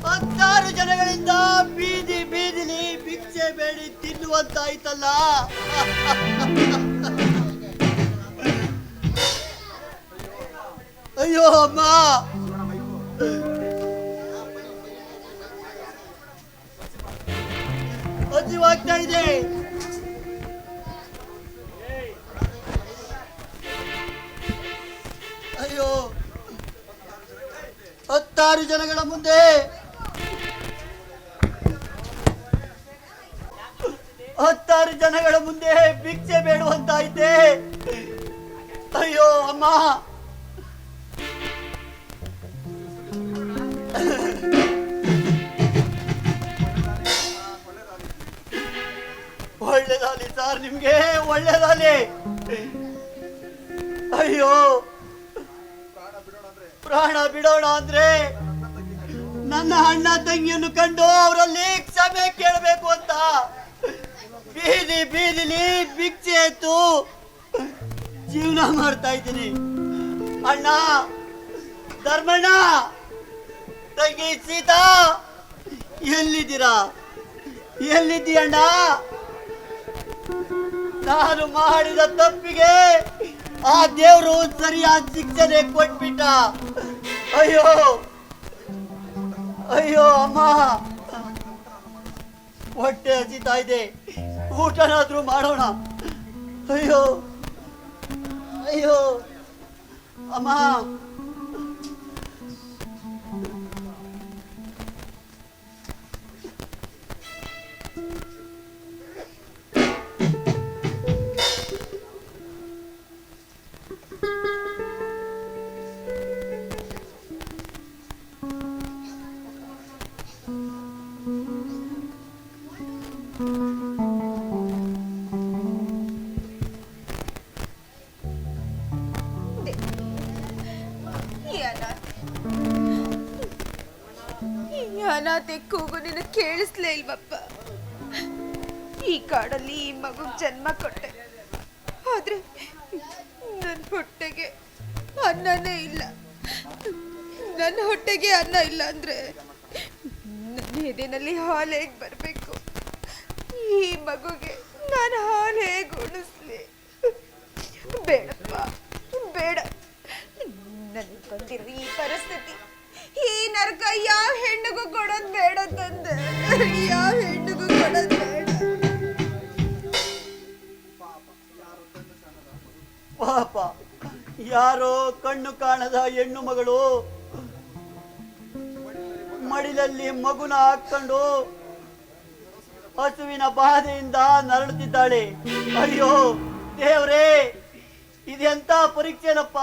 16 ಜನಗಳಿಂದ ಬೀದಿಲಿ ಭಿಕ್ಷೆ ಬೇಡಿ ತಿನ್ನುವಂತಾಯ್ತಲ್ಲ. ಅಯ್ಯೋ ಅಮ್ಮ, ಹಸಿವಾಗ್ತಾ ಇದೆ. ಅಯ್ಯೋ, 16 ಜನಗಳ ಮುಂದೆ 16 ಜನಗಳ ಮುಂದೆ ಭಿಕ್ಷೆ ಬೇಡುವಂತಾಯ್ತೆ. ಅಯ್ಯೋ ಅಮ್ಮ, ಒಳ್ಳೇದಾಲಿ ಸರ್, ನಿಮ್ಗೆ ಒಳ್ಳೇದಾಲಿ. ಅಯ್ಯೋ, ಪ್ರಾಣ ಬಿಡೋಣ ಅಂದ್ರೆ ನನ್ನ ಅಣ್ಣ ತಂಗಿಯನ್ನು ಕಂಡು ಅವರಲ್ಲಿ ಕ್ಷಮೆ ಕೇಳಬೇಕು ಅಂತ ಬೀದಿ ಬೀದಿಲಿ ಭಿಕ್ಷೆ ಎತ್ತು ಜೀವನ ಮಾಡ್ತಾ ಇದ್ದೀನಿ. ಅಣ್ಣ, ಧರ್ಮಣ್ಣ, ತಂಗಿ ಸೀತಾ, ಎಲ್ಲಿದ್ದೀರಾ? ಎಲ್ಲಿದ್ದೀಯಣ್ಣ? ನಾನು ಮಾಡಿದ ತಪ್ಪಿಗೆ ಆ ದೇವರು ಸರಿಯಾದ ಶಿಕ್ಷೆ ಕೊಟ್ಬಿಟ್ಟ. ಅಯ್ಯೋ ಅಯ್ಯೋ ಅಮ್ಮ, ಹೊಟ್ಟೆ ಹಸಿತಾ ಇದೆ, ಊಟನಾದ್ರೂ ಮಾಡೋಣ. ಅಯ್ಯೋ ಅಯ್ಯೋ ಅಮ್ಮ. ಅನಾಥೆ ಕೂಗು ನಿನ್ನ ಕೇಳಿಸ್ಲೇ ಇಲ್ವಪ್ಪ? ಈ ಕಾಡಲ್ಲಿ ಈ ಮಗು ಜನ್ಮ ಕೊಟ್ಟೆ, ಆದ್ರೆ ನನ್ನ ಹೊಟ್ಟೆಗೆ ಅನ್ನನೇ ಇಲ್ಲ. ನನ್ನ ಹೊಟ್ಟೆಗೆ ಅನ್ನ ಇಲ್ಲ ಅಂದ್ರೆ ನನ್ನ ಎದೆನಲ್ಲಿ ಹಾಲು ಹೇಗೆ ಬರಬೇಕು? ಈ ಮಗುಗೆ ನಾನು ಹಾಲು ಹೇಗೆ ಉಣಿಸ್ಲಿ? ಬೇಡಪ್ಪ, ಬೇಡ. ನನಗೆ ಬಂದಿರೋ ಈ ಪರಿಸ್ಥಿತಿ, ಈ ನರಕ ಯಾವ ಹೆಣ್ಣಿಗೂ ಕೊಡೋದು ಬೇಡ ತಂದೆ. ಯಾವ ಹೆಣ್ಣಿಗೂ ಕೊಡೋದು ಬೇಡ. ಪಾಪ, ಯಾರೋ ಕಣ್ಣು ಕಾಣದ ಹೆಣ್ಣು ಮಗಳು ಮಡಿಲಲ್ಲಿ ಮಗುನ ಹಾಕೊಂಡು ಹಸುವಿನ ಬಾಧೆಯಿಂದ ನರಳುತ್ತಿದ್ದಾಳೆ. ಅಯ್ಯೋ ದೇವ್ರೇ, ಇದೆಂತ ಪರೀಕ್ಷೆನಪ್ಪ.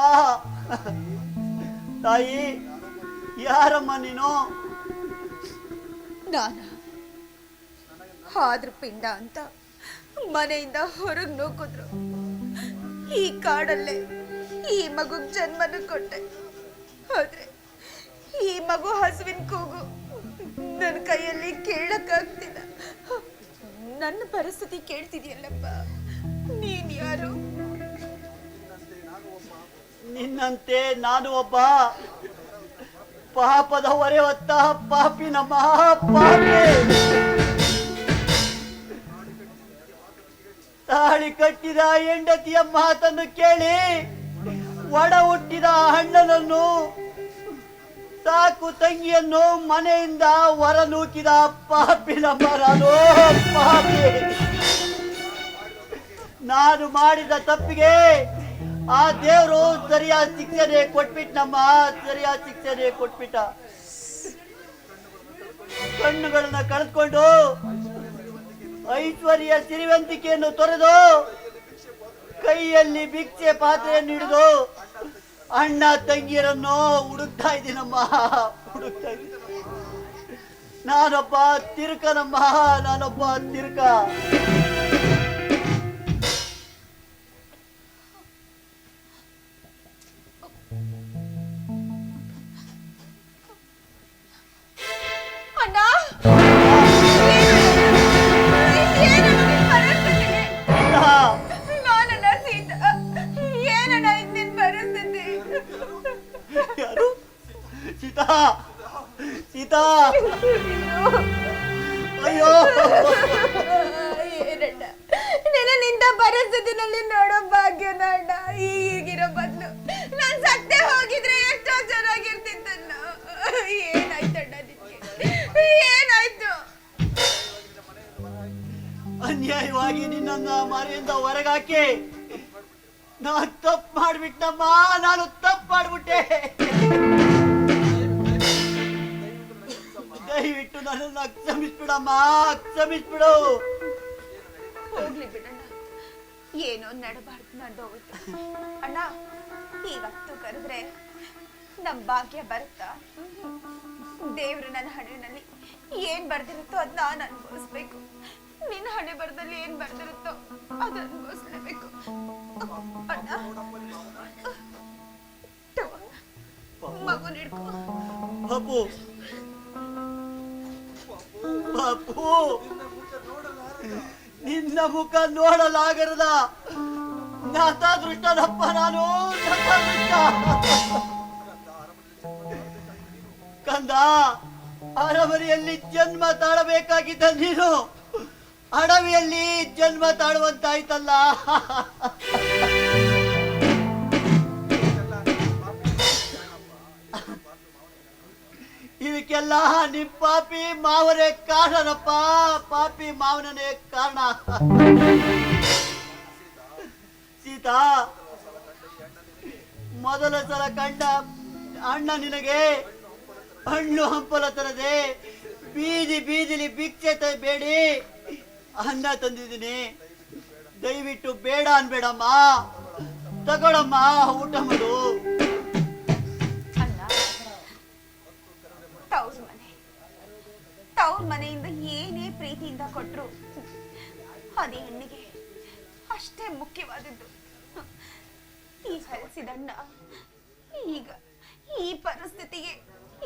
ತಾಯಿ, ಯಾರಮ್ಮ ನೀನು? ನಾನು ಆದ್ರ ಪಿಂಡ ಅಂತ ಮನೆಯಿಂದ ಹೊರಗೆ ನೂಕಿದ್ರು. ಈ ಕಾಡಲ್ಲೇ ಈ ಮಗುಗ್ ಜನ್ಮನ ಕೊಟ್ಟೆ, ಆದ್ರೆ ಈ ಮಗು ಹಸುವಿನ ಕೂಗು ನನ್ನ ಕೈಯಲ್ಲಿ ಕೇಳಕ್ಕಾಗ್ತಿಲ್ಲ. ನನ್ನ ಪರಿಸ್ಥಿತಿ ಕೇಳ್ತಿದ್ಯಲ್ಲಪ್ಪ, ನೀನ್ ಯಾರು? ನಿನ್ನಂತೆ ನಾನು ಒಬ್ಬ ಪಾಪದ ಹೊರೆ ಹೊತ್ತ ಪಾಪಿನ ಮಹಾಪಾಪಿ. ತಾಳಿ ಕಟ್ಟಿದ ಹೆಂಡತಿಯ ಮಾತನ್ನು ಕೇಳಿ ಒಡ ಹುಟ್ಟಿದ ಅಣ್ಣನನ್ನು, ಸಾಕು ತಂಗಿಯನ್ನು ಮನೆಯಿಂದ ಹೊರ ನೂಕಿದ ಪಾಪಿನ ಮರನೋ ಪಾಪಿ. ನಾನು ಮಾಡಿದ ತಪ್ಪಿಗೆ ಆ ದೇವರು ಸರಿಯಾದ ಶಿಕ್ಷೆ ಕೊಟ್ಬಿಟ್ನಮ್ಮ, ಸರಿಯಾದ ಶಿಕ್ಷೆ ಕೊಟ್ಬಿಟ್ಟ. ಕಣ್ಣುಗಳನ್ನ ಕಳೆದುಕೊಂಡು ಐಶ್ವರ್ಯ ಸಿರಿವಂತಿಕೆಯನ್ನು ತೊರೆದು ಕೈಯಲ್ಲಿ ಭಿಕ್ಷೆ ಪಾತ್ರೆಯನ್ನು ಹಿಡಿದು ಅಣ್ಣ ತಂಗಿಯರನ್ನು ಹುಡುಕ್ತಾ ಇದ್ದೀನಮ್ಮ, ಹುಡುಕ್ತಾ ಇದ್ದೀನಿ. ನಾನೊಬ್ಬ ತಿರುಕನಮ್ಮ, ನಾನೊಬ್ಬ ತಿರುಕ. ಅಣ್ಣ, ನಾನಣ್ಣ ಸೀತಾ. ಏನಣ್ಣ ಇದು ನಿನ್ ಪರಿಸ್ಥಿತಿ? ಯಾರು? ಸೀತಾ, ಸೀತಾ, ಅಯ್ಯೋ ಏನಣ್ಣ, ನಿನ್ನ ಪರಿಸ್ಥಿತಿನಲ್ಲಿ ನೋಡೋ ಭಾಗ್ಯನ ಅಣ್ಣ. ಈಗಿರೋ ಬದಲು ನಾನ್ ಸತ್ತೇ ಹೋಗಿದ್ರೆ ಎಷ್ಟೋ ಚೆನ್ನಾಗಿರ್ತಿತ್ತಲ್ಲ. ಏನಾಯ್ತಣ್ಣ ನಿನ್ಗೆ? ಏನಾಯ್ತು? ಅನ್ಯಾಯವಾಗಿ ನಿನ್ನನ್ನ ಮನೆಯಿಂದ ಹೊರಗಾಕಿ ನಾ ತಪ್ಪು ಮಾಡ್ಬಿಟ್ಟಮ್ಮ, ನಾನು ತಪ್ಪು ಮಾಡ್ಬಿಟ್ಟೆ. ದಯವಿಟ್ಟು ನನ್ನನ್ನ ಕ್ಷಮಿಸ್ಬಿಡಮ್ಮ, ಕ್ಷಮಿಸ್ಬಿಡು. ಹೋಗ್ಲಿ ಬಿಡಣ್ಣ, ಏನೋ ನಡಬಾರ್ದು ನಡೆದೋಗುತ್ತೆ. ಅಣ್ಣ, ಇವತ್ತು ಕರೆದ್ರೆ ನಮ್ ಭಾಗ್ಯ ಬರುತ್ತಾ? ದೇವ್ರು ನನ್ನ ಹಣೆಯಲ್ಲಿ ಏನ್ ಬರ್ದಿರುತ್ತೋ ಅದ್ ನಾನು ಅನುಭವಿಸ್ಬೇಕು. ನಿನ್ನ ಹಣೆ ಬರದಲ್ಲಿ ಏನ್ ಬರ್ದಿರುತ್ತೋ ಅದ್ ಅನುಭವಿಸ್ಲೇಬೇಕು. ಅಣ್ಣ, ಮಗು ಹಿಡ್ಕೊ. ಬಾಪು, ಬಾಪು, ನಿನ್ನ ಮುಖ ನೋಡಲಾಗರದ ನತದೃಷ್ಟನಪ್ಪ ನಾನು, ನತದೃಷ್ಟ. ಕಂದ, ಅರಮನೆಯಲ್ಲಿ ಜನ್ಮ ತಾಳಬೇಕಾಗಿದ್ದ ನೀನು ಅಡವಿಯಲ್ಲಿ ಜನ್ಮ ತಾಳುವಂತಾಯ್ತಲ್ಲ. ಇದಕ್ಕೆಲ್ಲ ನಿಮ್ ಪಾಪಿ ಮಾವನೇ ಕಾರಣನಪ್ಪ, ಪಾಪಿ ಮಾವನೇ ಕಾರಣ. ಸೀತಾ, ಮೊದಲ ಸಲ ಕಂಡ ಅಣ್ಣ ನಿನಗೆ ಹಣ್ಣು ಹಂಪಲ ತರದೆ ಬೀದಿ ಬೀದಿಲಿ ಭಿಕ್ಷೆ ಬೇಡಿ ಅನ್ನ ತಂದಿದ್ದೀನಿ. ದಯವಿಟ್ಟು ಬೇಡ ಅನ್ಬೇಡಮ್ಮ, ತಗೊಳಮ್ಮ, ಊಟ ಮಾಡು. ತವ್ರ ಮನೆಯಿಂದ ಏನೇ ಪ್ರೀತಿಯಿಂದ ಕೊಟ್ರು ಅದೇ ಹೆಣ್ಣಿಗೆ ಅಷ್ಟೇ ಮುಖ್ಯವಾದದ್ದು. ಈ ಹಲಸಿದಣ್ಣ ಈಗ ಈ ಪರಿಸ್ಥಿತಿಗೆ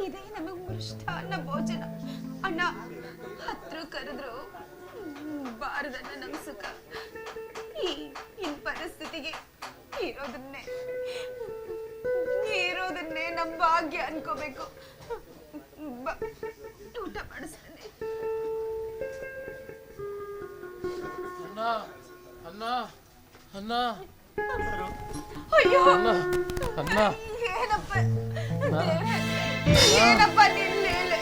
ಇದೇ ನಮಗ್ ಮೃಷ್ಟಾನ್ನ ಭೋಜನ. ಅಣ್ಣ ಹತ್ರ ಕರೆದ್ರು ಬಾರದಣ್ಣ ನಮ್ ಸುಖ. ಈ ಪರಿಸ್ಥಿತಿಗೆ ಇರೋದನ್ನೇ ನಮ್ ಭಾಗ್ಯ ಅನ್ಕೋಬೇಕು. ಊಟ ಮಾಡಿಸ್ತೇನೆ. ಅಣ್ಣ ಅಣ್ಣ ಅಣ್ಣ ಅಯ್ಯೋ ಅಣ್ಣ ಅಣ್ಣ ಏನಪ್ಪ ನಿನ್ನೇಲೆ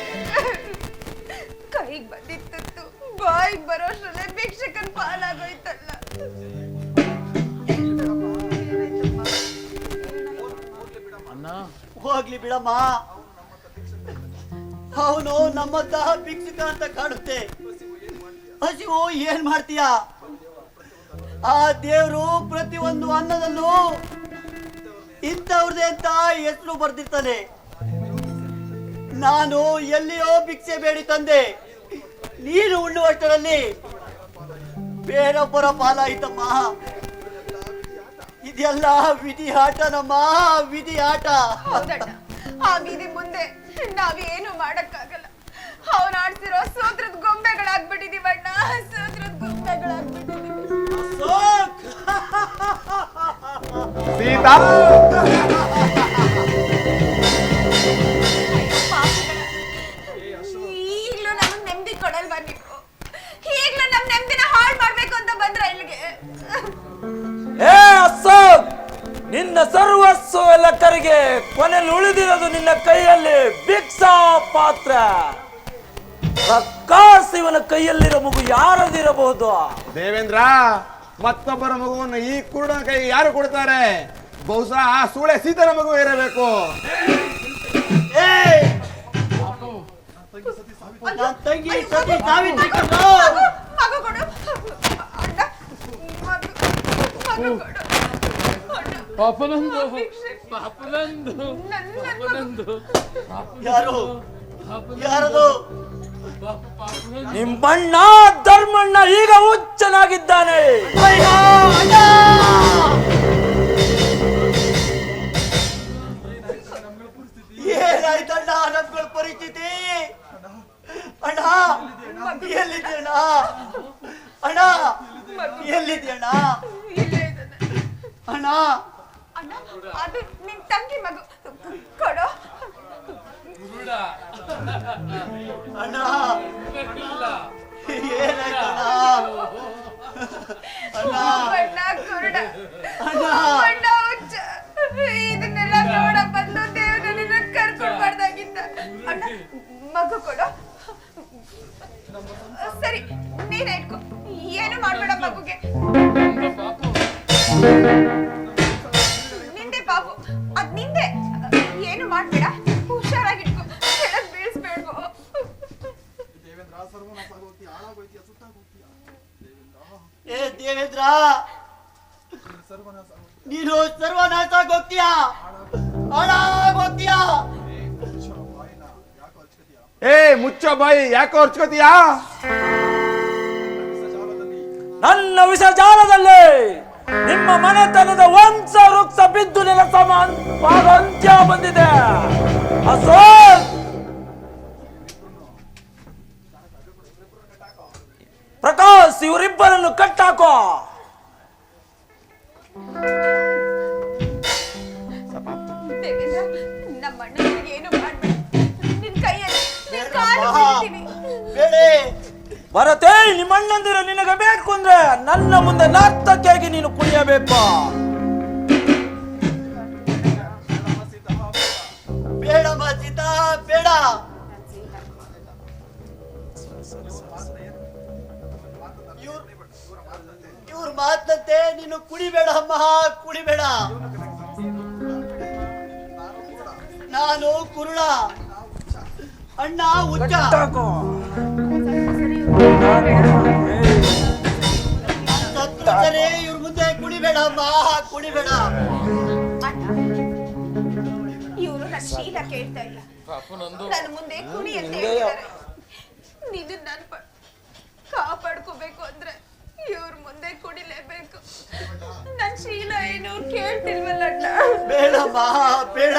ಕೈಗೆ ಬಂದಿತ್ತು ಬಾಯಿಗೆ ಬರೋಷ್ರಲ್ಲೇ ಭಿಕ್ಷಕನ್ ಪಾಲಾಗೋಯ್ತಲ್ಲ. ಅಣ್ಣ ಹೋಗ್ಲಿ ಬಿಡಮ್ಮ, ಅವನು ನಮ್ಮಂತಹ ಭಿಕ್ಷುಕ ಅಂತ ಕಾಣುತ್ತೆ. ಹಸಿವು ಏನ್ ಮಾಡ್ತೀಯ? ಆ ದೇವ್ರು ಪ್ರತಿಯೊಂದು ಅನ್ನದಲ್ಲೂ ಇಂಥವ್ರದೇ ಅಂತ ಹೆಸರು ಬರ್ದಿರ್ತಾನೆ. ನಾನು ಎಲ್ಲಿಯೋ ಭಿಕ್ಷೆ ಬೇಡಿ ತಂದೆ, ನೀನು ಉಣ್ಣುವಷ್ಟರಲ್ಲಿ ಬೇರೊಬ್ಬರ ಪಾಲಾಯ್ತಮ್ಮ. ಇದೆಲ್ಲ ವಿಧಿ ಆಟನಮ್ಮ, ವಿಧಿ ಆಟ. ಆ ವಿಧಿ ಮುಂದೆ ನಾವೇನು ಮಾಡಕ್ಕಾಗಲ್ಲ. ಅವನ್ ಆಡ್ಸಿರೋ ಸೂತ್ರದ ಗೊಂಬೆಗಳಾಗ್ಬಿಟ್ಟಿದೀವಣ್ಣ, ಸೂತ್ರದ ಗೊಂಬೆಗಳಾಗ್ಬಿಟ್ಟಿದೀವಿ. ಸೀತಾ, ಈಗ್ಲೂ ನಮಗ್ ನೆಮ್ಮದಿ ಕೊಡಲ್ವಾ ನೀವು? ಈಗ್ಲೂ ನಮ್ ನೆಮ್ಮದಿನ ಹಾಳು ಮಾಡ್ಬೇಕು ಅಂತ ಬಂದ್ರ ಇಲ್ಲಿಗೆ? ಏ ಅಶೋಕ್, ನಿನ್ನ ಸರ್ವಸ್ವ ಎಲ್ಲ ಕರಿಗೆ ಕೊನೆಯಲ್ಲಿ ಉಳಿದಿರೋದು ನಿನ್ನ ಕೈಯಲ್ಲಿ ಭಿಕ್ಷಾ ಪಾತ್ರ. ಇವನ ಕೈಯಲ್ಲಿರೋ ಮಗು ಯಾರದಿರಬಹುದು? ದೇವೇಂದ್ರ, ಮತ್ತೊಬ್ಬರ ಮಗುವನ್ನು ಈ ಕುರುಡನ ಕೈ ಯಾರು ಕೊಡ್ತಾರೆ? ಬಹುಶಃ ಆ ಸೂಳೆ ಸೀತನ ಮಗು ಇರಬೇಕು. ತಂಗಿ ಸತಿ ಸಾವಿತ್ರಿ ಕೊಡು. ಮಗು ಕೊಡು ಅಣ್ಣ, ಮಗು ಕೊಡು. ಪಾಪನಂದು ಪಾಪನಂದು ಪಾಪನಂದು ಯಾರು ಯಾರದು? ನಿಮ್ಮಣ್ಣ ಧರ್ಮಣ್ಣ ಈಗ ಹುಚ್ಚನಾಗಿದ್ದಾನೆ. ಏನಾಯ್ತಣ್ಣ ನಮ್ಗಳ ಪರಿಸ್ಥಿತಿ? ಅಣ್ಣ ಎಲ್ಲಿದ್ಯಣ್ಣ? ಅಣ್ಣ ಎಲ್ಲಿದ್ಯಣ್ಣ? ಅಣ್ಣ ಅಣ್ಣ, ಅದು ನಿನ್ ತಂಗಿ ಮಗು ಕೊಡು. ಅಣ್ಣ ಏನಾಯ್ತಣ್ಣ? ಅಣ್ಣ ಬಣ್ಣ ಕುರುಡ, ಅಣ್ಣ ಬಣ್ಣ ಹುಚ್ಚ, ಇದನ್ನೆಲ್ಲ ನೋಡ ಬಂದು ದೇವ್ರ ನಿನ್ನ ಕರ್ಕೊಡ್ಬಾರ್ದಾಗಿತ್ತ. ಅಣ್ಣ ಮಗು ಕೊಡು. ಸರಿ ನೀನೇ ಇಟ್ಕೊ, ಏನು ಮಾಡ್ಬೇಡ ಮಗುಗೆ. ನಿಂದೆ ಬಾಬು, ಅದ್ ನಿಂದೆ, ಏನು ಮಾಡ್ಬೇಡ, ಹುಷಾರಾಗಿಟ್ಕೊ, ಕೆಳಗ್ ಬೀಳ್ಸ್ಬೇಡ್ವೋ. ಏ ದೇವೇಂದ್ರ, ನೀನು ಸರ್ವನಾಶ ಆಗೋಗ್ತೀಯಾ, ಹಾಳಾಗೋಗ್ತೀಯಾ. ಏ ಮುಚ್ಚೋ ಬಾಯಿ, ಯಾಕೋ ಹೊರ್ಚ್ಕೋತೀಯಾ? ನನ್ನ ವಿಷಜಾಲದಲ್ಲಿ ನಿಮ್ಮ ಮನೆತನದ ವಂಶ ವೃಕ್ಷ ಬಿದ್ದು ನೆಲಸ ಅಂತ್ಯ ಬಂದಿದೆ. ಅಶೋಕ್, ಪ್ರಕಾಶ್, ಇವರಿಬ್ಬರನ್ನು ಕಟ್ಟಾಕೋ. ನಮ್ಮ ಅಣ್ಣನಿಗೆ ಏನು ಮಾಡ್ಬೇಡ. ನಿನ್ ಕೈಯಲ್ಲಿ ನಿನ್ ಕಾಲು ಹಿಡಿತೀನಿ. ಭರತೇ, ನಿಮ್ಮ ಅಣ್ಣಂದಿರ ನಿನಗೆ ಬೇಕು ಅಂದ್ರೆ ನನ್ನ ಮುಂದೆ ನರ್ತಕಿಯಾಗಿ ನೀನು ಕುಣಿಯಬೇಕು. ಬೇಡಮ್ಮ ಸೀತಾ, ಬೇಡ. ಇವ್ರ ಮಾತಂತೆ ನೀನು ಕುಡಿಬೇಡ ಅಮ್ಮ, ಕುಡಿಬೇಡ. ನಾನು ಕುರುಡ, ಅಣ್ಣ ಹುಚ್ಚ. ಸತ್ರೆ ಇವ್ರ ಮುಂದೆ ಕುಡಿಬೇಡ ಅಮ್ಮ, ಕುಡಿಬೇಡ. ಇವರು ನನ್ನ ಶೀಲ ಕೇಳ್ತಾ ಇಲ್ಲ. ನನ್ನ ಮುಂದೆ ಕುಡಿ ಅಂತ ಹೇಳಿದ್ದಾರೆ. ನೀನು ನನ್ನ ಕಾಪಾಡ್ಕೋಬೇಕು ಅಂದ್ರೆ ಇವ್ರ ಮುಂದೆ ಕುಡಿಲೇಬೇಕು. ನನ್ನ ಶೀಲ ಏನು ಕೇಳ್ತಿಲ್ವಲ್ಲ ಅಣ್ಣ. ಬೇಡಮ್ಮ, ಬೇಡ.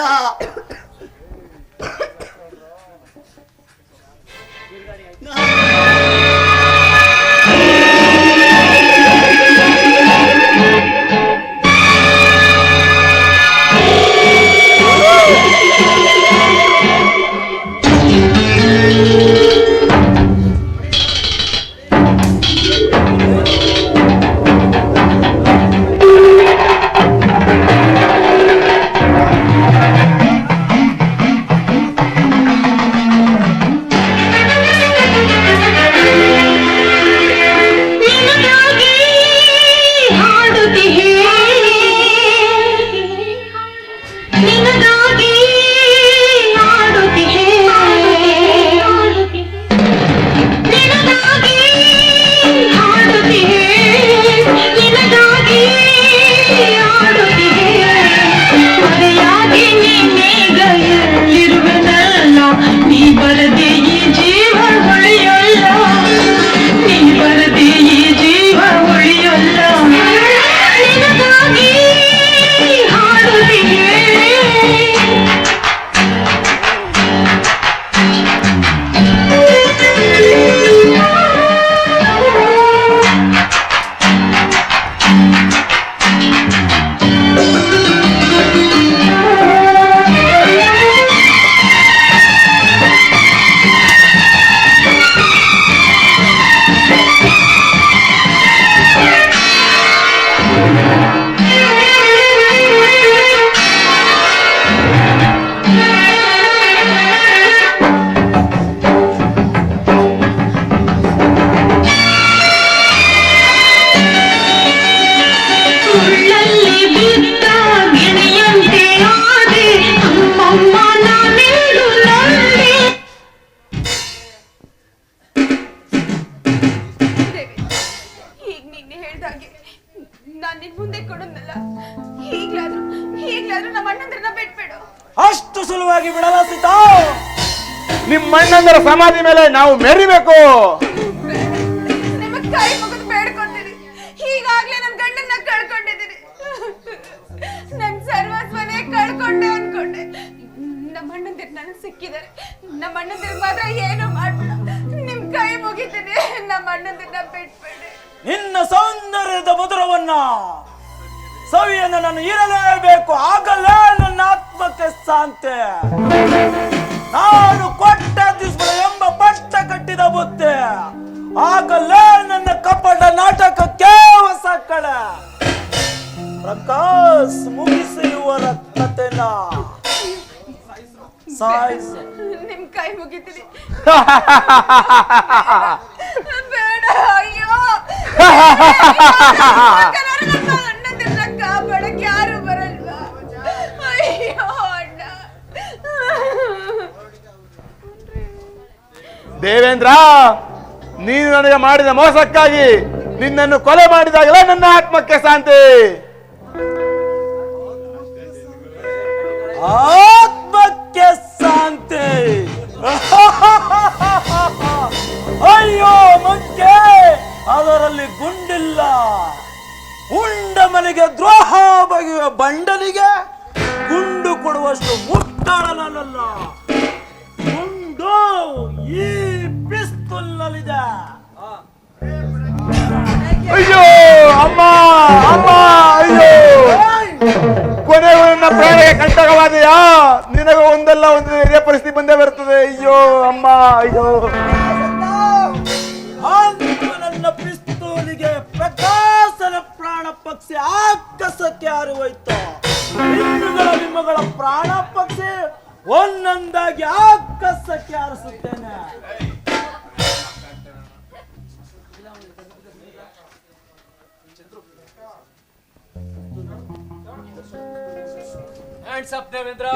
ನಾನ್ ನಿನ್ ಮುಂದೆ ಕೊಡೋದಲ್ಲ. ಈಗ್ಲಾದ್ರೂ ನಮ್ಮ ಅಣ್ಣಂದ್ರನ್ನ ಬಿಟ್ಬಿಡು. ಅಷ್ಟು ಸುಲಭವಾಗಿ ಬಿಡಲ್ಲ ಸೀತಾ. ನಿಮ್ಮ ಅಣ್ಣಂದರ ಸಮಾಧಿ ಮೇಲೆ ನಾವು ಮೆರಿಬೇಕು. ನಿಮ್ಮ ಕೈ ಮುಗಿದು ಬೇಡ್ಕೊತೀನಿ. ಈಗಾಗ್ಲೇ ನನ್ನ ಗಂಡನ್ನ ಕಳ್ಕೊಂಡಿದ್ದೀನಿ. ನನ್ ಸರ್ವಸ್ವನೇ ಕಳ್ಕೊಂಡೆ ಅನ್ಕೊಂಡೆ. ನಮ್ಮ ಅಣ್ಣಂದಿರ್ ನನಗ್ ಸಿಕ್ಕಿದ್ದಾರೆ. ನಮ್ಮ ಅಣ್ಣಂದಿರ್ ಮಾತ್ರ ಏನು ಮಾಡ್ಬೇಡ. ನಿಮ್ ಕೈ ಮುಗಿತೀನಿ. ನಮ್ಮ ಅಣ್ಣಂದಿರ್ನ ಬಿಟ್ಬೇಡಿ. ನಿನ್ನ ಸೌಂದರ್ಯದ ಮಧುರವನ್ನ ಸವಿಯನ್ನು ನಾನು ಇರಲೇಬೇಕು. ಆಗಲೇ ನನ್ನ ಆತ್ಮಕ್ಕೆ ಶಾಂತಿ. ನಾನು ಕೊಟ್ಟ ದಿವಸ ಎಂಬ ಪಟ್ಟ ಕಟ್ಟಿದ ಬುದ್ಧಿ. ಆಗಲೇ ನನ್ನ ಕಪಟ ನಾಟಕಕ್ಕೆ ಹೊಸ ಕಡೆ. ಪ್ರಕಾಶ್, ಮುಗಿಸಿ ಇವರ ಕಥೆನ. ಸಾಯಿಸು. ನಿಮ್ ಕೈ ಮುಗಿತೀನಿ. ಬೇಡ. ಅಯ್ಯೋ, ಅಣ್ಣಂದಿರ್ನ ಕಾಪಾಡಕ್ ಯಾರು ಬರಲ್ವಾ? ಅಯ್ಯೋ ಅಣ್ಣ. ದೇವೇಂದ್ರ, ನೀನು ನನಗೆ ಮಾಡಿದ ಮೋಸಕ್ಕಾಗಿ ನಿನ್ನನ್ನು ಕೊಲೆ ಮಾಡಿದಾಗಲೇ ನನ್ನ ಆತ್ಮಕ್ಕೆ ಶಾಂತಿ. ಆತ್ಮಕ್ಕೆ ಶಾಂತಿ. ಅಯ್ಯೋ ಮಂಕೆ, ಅದರಲ್ಲಿ ಗುಂಡಿಲ್ಲ. ಉಂಡ ಮನೆಗೆ ದ್ರೋಹ ಬಗೆಯುವ ಬಂಡನಿಗೆ ಗುಂಡು ಕೊಡುವಷ್ಟು ಮುಟ್ಟಾಳನಲ್ಲ. ಗುಂಡು ಈ ಪಿಸ್ತೂಲ್ನಲ್ಲಿದೆ. ಅಯ್ಯೋ ಅಮ್ಮ ಅಮ್ಮ ಅಯ್ಯೋ ಕೊನೆಗೂ ನನ್ನ ಪ್ರಾಣಕ್ಕೆ ಕಂಟಕವಾದೆಯಾ? ನಿನಗೆ ಒಂದಲ್ಲ ಒಂದು ಹಿರಿಯ ಪರಿಸ್ಥಿತಿ ಬಂದೇ ಬರ್ತದೆ. ಅಯ್ಯೋ ಅಮ್ಮ ಅಯ್ಯೋ. ನನ್ನ ಪಿಸ್ತೂಲಿಗೆ ಪ್ರಕಾಶನ ಪ್ರಾಣ ಪಕ್ಷಿ ಆಕಸಕ್ಕೆ ಹಾರಿಹೋಯ್ತು. ನಿಮ್ಮಗಳ ಪ್ರಾಣ ಪಕ್ಷಿ ಒಂದೊಂದಾಗಿ ಆಕಸಕ್ಕೆ ಹಾರಿಸುತ್ತೇನೆ. Hands up Devendra.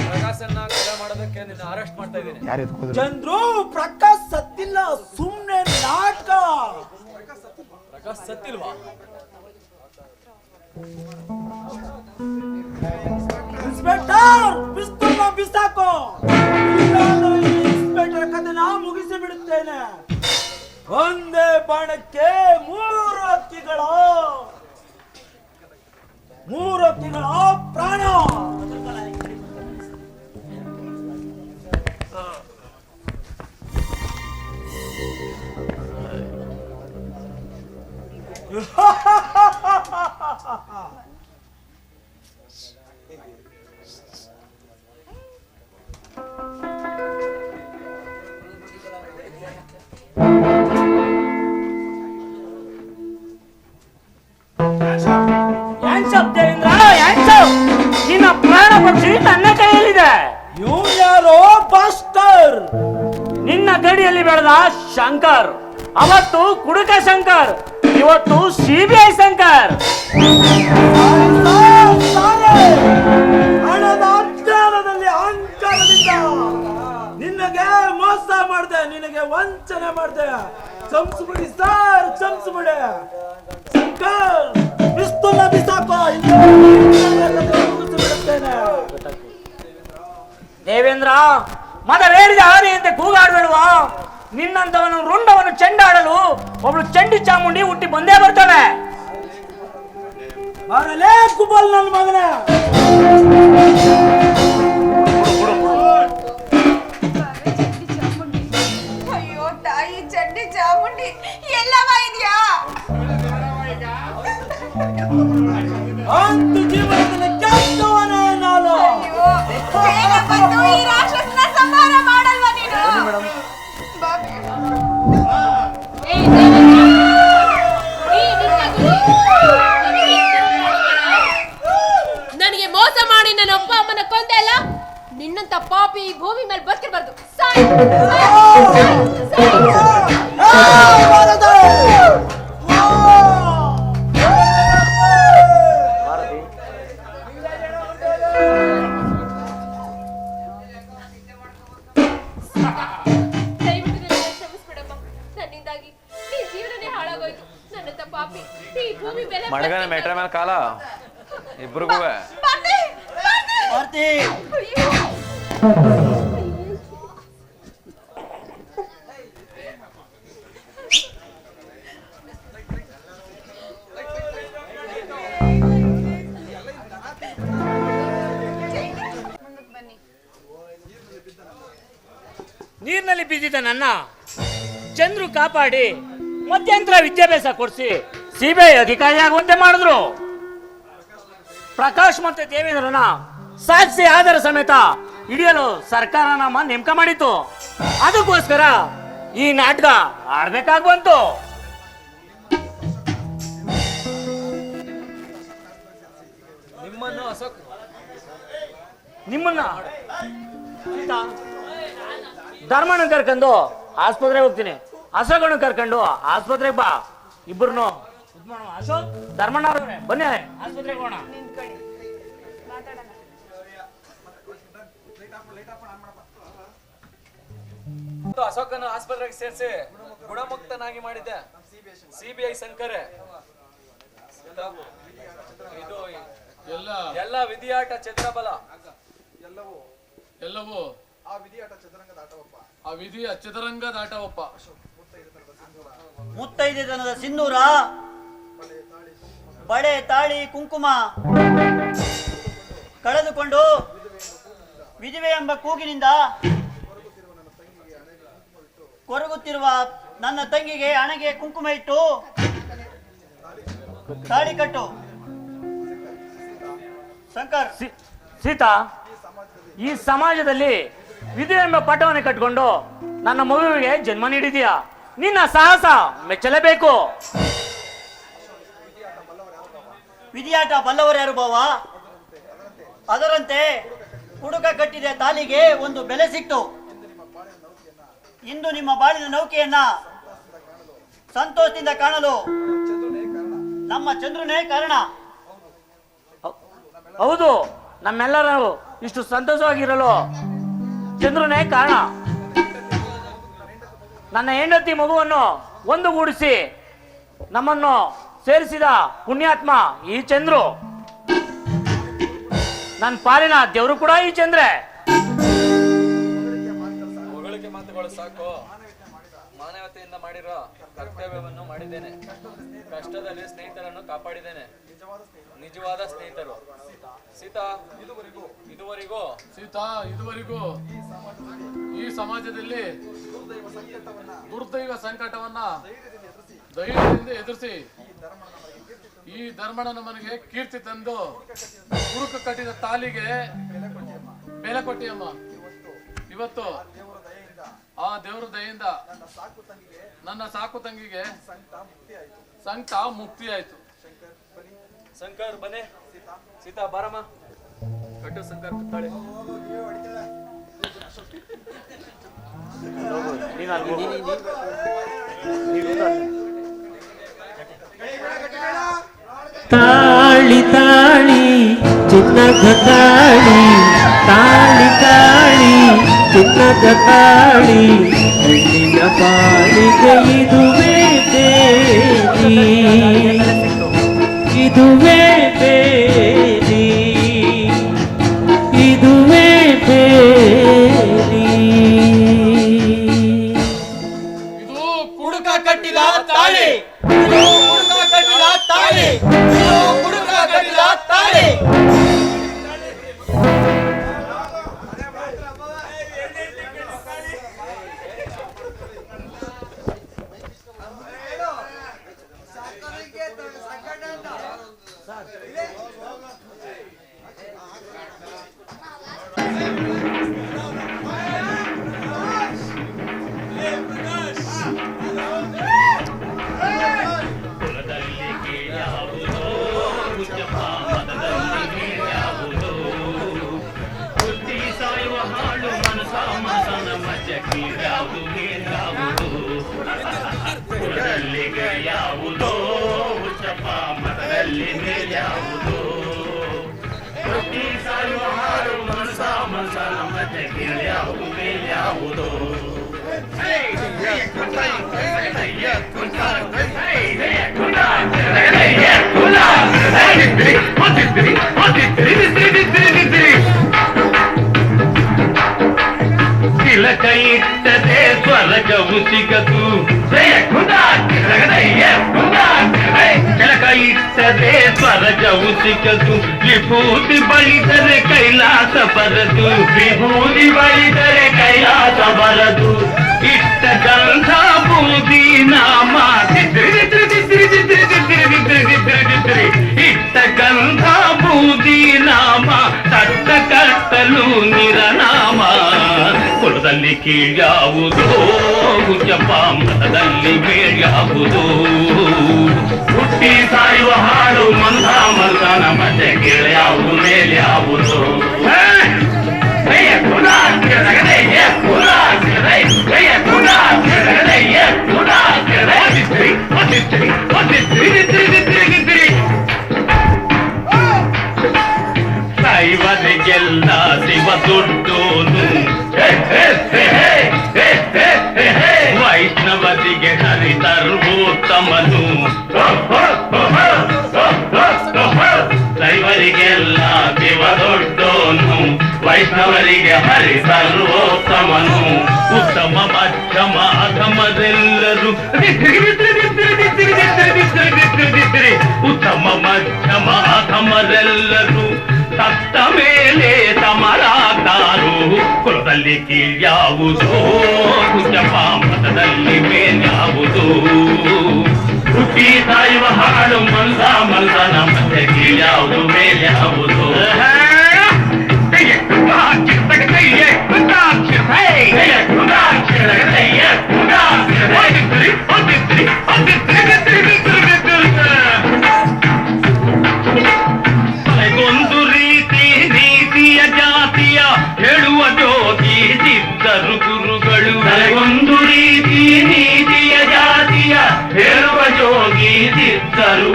ಪ್ರಕಾಶನ್ನ ಕೊಲೆ ಮಾಡೋದಕ್ಕೆ ನಿನ್ನ ಅರೆಸ್ಟ್ ಮಾಡ್ತಾ ಇದ್ದೀನಿ. ಚಂದ್ರು, ಪ್ರಕಾಶ್ ಸತ್ತಿಲ್ಲ, ಸುಮ್ನೆ ನಾಟಕ. ಪ್ರಕಾಶ್ ಸತ್ತಿಲ್ವಾ? ಇನ್ಸ್ಪೆಕ್ಟರ್, ಪಿಸ್ತೂಲ್ನ ಬಿಸಾಕೋ. ಇನ್ಸ್ಪೆಕ್ಟರ್ ಕಥೆನ ಮುಗಿಸಿ ಬಿಡುತ್ತೇನೆ. ಒಂದೇ ಬಾಣಕ್ಕೆ ಮೂರು ಹಕ್ಕಿಗಳ ಪ್ರಾಣ. ನಿನ್ನ ಪ್ರಾಣ ಪಕ್ಷಿ ನನ್ನ ಕೈಯಲ್ಲಿದೆ. ಇವ್ರು ಯಾರೋ ಬಾಸ್ಟರ್. ನಿನ್ನ ಗಡಿಯಲ್ಲಿ ಬೆಳೆದ ಶಂಕರ್ ಅವತ್ತು ಕುಡುಕ ಶಂಕರ್, ಇವತ್ತು CBI ಶಂಕರ್. ಹಣದ ಅಜ್ಞಾನದಲ್ಲಿ ಅಹಂಕಾರದಿಂದ ನಿನಗೆ ಮೋಸ ಮಾಡಿದೆ, ನಿನಗೆ ವಂಚನೆ ಮಾಡಿದೆ. ಚಂಪಿಸ್ಬಿಡಿ ಸರ್, ಚಂಪಿಸ್ಬಿಡಿ. ಶಂಕರ್, ಪಿಸ್ತೂಲ್ನ ಬಿಸಾಕೋ. ದೇವೇಂದ್ರ, ಮದವೇರಿದ ಆನೆಯಂತೆ ಕೂಗಾಡ್ಬೇಡುವ. ನಿನ್ನಂತವನು ರುಂಡವನ್ನು ಚೆಂಡಾಡಲು ಒಬ್ಳು ಚಂಡಿ ಚಾಮುಂಡಿ ಹುಟ್ಟಿ ಬಂದೇ ಬರ್ತಾನೆ. ಬರಲೇ ಕುಬಲ್ ನನ್ನ ಮಗನೇ. ಅಯ್ಯೋ ತಾಯಿ ಚಂಡಿ ಚಾಮುಂಡಿ ಎಲ್ಲವ ಇದೆಯಾ? ಅಂತು ಜೀವನದಲ್ಲಿ ಕೆಟ್ಟವನೇ ನಾನು. ಬೇಗ ಬಂದು ಈ ರಾಕ್ಷಸನ ಸಂಹಾರ ಮಾಡಲ್ವಾ ನೀನು? ನನಗೆ ಮೋಸ ಮಾಡಿ ನನ್ನ ಅಪ್ಪ ಅಮ್ಮನ ಕೊಂದೆ ಅಲ್ಲ, ನಿನ್ನಂತ ಪಾಪಿ ಈ ಭೂಮಿ ಮೇಲೆ ಬದುಕಿರ್ಬಾರ್ದು. ನನ್ನಿಂದಾಗಿ ಈ ಜೀವನನೇ ಹಾಳಾಗೋಯ್ತು. ನನ್ನಂತ ಪಾಪಿ ಈ ಭೂಮಿ ಮೇಲೆ ಮಡಗನ ಮೆಟ್ರ ಮೇಲೆ ಕಾಲ ಇಬ್ರಿಗೂ. ನೀರಿನಲ್ಲಿ ಬಿದ್ದಿದ್ದ ನನ್ನ ಚಂದ್ರು ಕಾಪಾಡಿ ಮಧ್ಯಂತರ ವಿದ್ಯಾಭ್ಯಾಸ ಕೊಡಿಸಿ CBI ಅಧಿಕಾರಿ ಆಗುವಂತೆ ಮಾಡಿದ್ರು. ಪ್ರಕಾಶ್ ಮತ್ತೆ ದೇವೇಂದ್ರನ ಸಾಕ್ಷಿ ಆಧಾರ ಸಮೇತ ಹಿಡಿಯಲು ಸರ್ಕಾರ ನಮ್ಮ ನೇಮಕ ಮಾಡಿತ್ತು. ಅದಕ್ಕೋಸ್ಕರ ಈ ನಾಟಕ ಆಡ್ಬೇಕಾಗ್ ಬಂತು. ನಿಮ್ಮನ್ನ ಧರ್ಮಣ್ಣ ಕರ್ಕೊಂಡು ಆಸ್ಪತ್ರೆಗೆ ಹೋಗ್ತೀನಿ, ಅಶೋಕಣ್ಣ ಕರ್ಕೊಂಡು ಆಸ್ಪತ್ರೆಗೆ ಬಾ. ಇಬ್ಬರನ್ನು ಅಶೋಕ್, ಧರ್ಮಣ್ಣ ಅವ್ರೆ ಬನ್ನಿ ಆಸ್ಪತ್ರೆಗೆ ಹೋಗೋಣ. ಅಶೋಕನ ಆಸ್ಪತ್ರೆಗೆ ಸೇರಿಸಿ ಗುಣಮುಕ್ತನಾಗಿ ಮಾಡಿದ್ದೆ CBI ಶಂಕರೇ. ಇದು ಎಲ್ಲ ವಿಧಿಯಾಟ ಚಂದ್ರಬಲ ಎಲ್ಲವೂ ಆ ವಿಧಿಯ ಚದುರಂಗದ ಆಟವಪ್ಪ. ಮುತ್ತೈದೆತನದ ಸಿಂಧೂರ, ಬಳೆ ತಾಳಿ ಕುಂಕುಮ ಕಳೆದುಕೊಂಡು ವಿಧವೆ ಎಂಬ ಕೂಗಿನಿಂದ ಕೊರಗುತ್ತಿರುವ ನನ್ನ ತಂಗಿಗೆ ಹಣೆಗೆ ಕುಂಕುಮ ಇಟ್ಟು ತಾಳಿ ಕಟ್ಟು. ಶಂಕರ್, ಸೀತಾ, ಈ ಸಮಾಜದಲ್ಲಿ ವಿಧಿ ಎಂಬ ಪಟವನ್ನು ಕಟ್ಕೊಂಡು ನನ್ನ ಮಗುವಿಗೆ ಜನ್ಮ ನೀಡಿದೀಯಾ. ನಿನ್ನ ಸಾಹಸ ಮೆಚ್ಚಲೇಬೇಕು. ವಿಧಿಯಾಟ ಬಲ್ಲವರು ಯಾರು ಬಾವ? ಅದರಂತೆ ಹುಡುಗ ಕಟ್ಟಿದ ತಾಲಿಗೆ ಒಂದು ಬೆಲೆ ಸಿಕ್ತು. ಇಂದು ನಿಮ್ಮ ಬಾಳಿನ ನೌಕೆಯನ್ನ ಸಂತೋಷದಿಂದ ಕಾಣಲು ನಮ್ಮ ಚಂದ್ರನೇ ಕಾರಣ. ಹೌದು, ನಮ್ಮೆಲ್ಲರೂ ಇಷ್ಟು ಸಂತೋಷವಾಗಿರಲು ಚಂದ್ರನೇ ಕಾರಣ. ನನ್ನ ಹೆಂಡತಿ ಮಗುವನ್ನು ಒಂದುಗೂಡಿಸಿ ನಮ್ಮನ್ನು ಸೇರಿಸಿದ ಪುಣ್ಯಾತ್ಮ ಈ ಚಂದ್ರು. ನನ್ನ ಪಾಲಿನ ದೇವರು ಕೂಡ ಈ ಚಂದ್ರೆ. ಹೊಗಳಿಕೆ ಮಾತುಗಳು ಸಾಕು. ಮಾನವತೆಯಿಂದ ಮಾಡಿರೋ ಕರ್ತವ್ಯವನ್ನು ಮಾಡಿದ್ದೇನೆ. ಕಷ್ಟದಲ್ಲಿ ಸ್ನೇಹಿತರನ್ನು ಕಾಪಾಡಿದ್ದೇನೆ. ನಿಜವಾದ ಸ್ನೇಹಿತರು. ಸೀತಾ, ಇದುವರೆಗೂ ಈ ಸಮಾಜದಲ್ಲಿ ದುರ್ದೈವ ಸಂಕಟವನ್ನ ಧೈರ್ಯದಿಂದ ಎದುರಿಸಿ ಈ ಧರ್ಮಣ್ಣ ಮನೆಗೆ ಕೀರ್ತಿ ತಂದು ಹುಡುಕ ಕಟ್ಟಿದ ತಾಲಿಗೆ ಬೆಲೆ ಕೊಟ್ಟಿಯಮ್ಮ. ಇವತ್ತು ಆ ದೇವರ ದಯೆಯಿಂದ ನನ್ನ ಸಾಕು ತಂಗಿಗೆ ಸಂಕಟ ಮುಕ್ತಿ ಆಯ್ತು. ಶಂಕರ್ ಬನ್ನಿ. ಸೀತಾ ಬಾರಮ್ಮ, ಕಟ್ಟು ಶಂಕರ್ ಕುತ್ತಾಳೆ. ತಾಳಿ ತಾಳಿ ಚಿನ್ನದ ತಾಳಿ, ತಾಳಿ ತಾಳಿ ಚಿನ್ನದ ತಾಳಿ, ಹೆಣ್ಣಿನ ಪಾಲಿಗೆ ಇದುವೇ ಬೇಡಿ, ಇದುವೇ ಬೇಡಿ, ಇದುವೇ ಬೇಡಿ. ಇದು ಕುಡುಕ ಕಟ್ಟಿದ ತಾಳಿ, ಇದು ಕುಡುಕ ಕಟ್ಟಿದ ತಾಳಿ, ಇದು ಕುಡುಕ ಕಟ್ಟಿದ ತಾಳಿ. ಯಾವುದೋ ಉಚ್ಚಪ್ಪ ಮತದಲ್ಲಿ ಯಾವುದೋ ಸಾಯುವ ಹಾಡು ಮನಸ ಮನಸನ ಮತ್ತೆ ಯಾವುದು ಯಾವುದೋ ತಿಲಕ ಇಟ್ಟದೆ ಸ್ವರ್ಗವು ಸಿಗದು, ತಿಲಕ ಇಟ್ಟದೆ ಸ್ವರ್ಗವು ಸಿಗದು, ವಿಭೂತಿ ಬಳಿದರೆ ಕೈಲಾಸ ಬರದು, ವಿಭೂತಿ ಬಳಿದರೆ ಕೈಲಾಸ ಬರದು, ಇಟ್ಟ ಗಂಧ ಬೂದಿ ನಾಮ ಇಟ್ಟ ಗಂಧ ಬೂದಿ ನಾಮ ತಟ್ಟ ಕಟ್ಟಲು ನಿರನಾಮ. ಕುಲದಲ್ಲಿ ಕೀಳ್ಯಾವುದೋ ಉಚ್ಚಪ್ಪ ಮತದಲ್ಲಿ ಮೇಳ್ಯಾವುದೋ, ಹುಟ್ಟಿ ಸಾಯುವ ಹಾಡು ಮಂದ ಮಂದನ ಮತ್ತೆ ಕೀಳ್ಯಾವುದು ಮೇಲ್ಯಾವುದೋ. ದೈವರಿಗೆಲ್ಲ ಶಿವ ದೊಡ್ಡೋನು, ವೈಷ್ಣವರಿಗೆ ಹರಿ ಸರ್ವೋತ್ತಮನು, ದೈವರಿಗೆಲ್ಲ ಶಿವ ದೊಡ್ಡೋನು, ವೈಷ್ಣವರಿಗೆ ಹರಿ ಸರ್ವೋತ್ತಮನು, ಉತ್ತಮ ಮಧ್ಯಮ ಅಧಮರೆಲ್ಲರೂ ಉತ್ತಮ ಮಧ್ಯಮ ಅಧಮರೆಲ್ಲರೂ ಸತ್ತ ಮೇಲೆ ಸಮರಾದಾರು. ಕುಲದಲ್ಲಿ ಕೊರಲಿ ಕೀಳ್ಯಾವುದು ಕುಂಜಪಾಮತದಲ್ಲಿ ಮೇಲ್ಯಾವುದು ಹುಟ್ಟಿ ಸಾಯುವ ಹಾಡು ಮಲ್ದ ಮಲ್ದನ ಮತ್ತೆ ಕೀಳ್ಯಾವುದು ಮೇಲ್ಯಾವುದು ಒಂದು ರೀತಿ ನೀತಿಯ ಜಾತಿಯ ಹೇಳುವ ಜೋತಿ ಸಿದ್ಧರು ಗುರುಗಳು ಒಂದು ರೀತಿ ನೀತಿಯ ಜಾತಿಯ ಹೇಳುವ ಜೋಗಿ ಸಿದ್ಧರು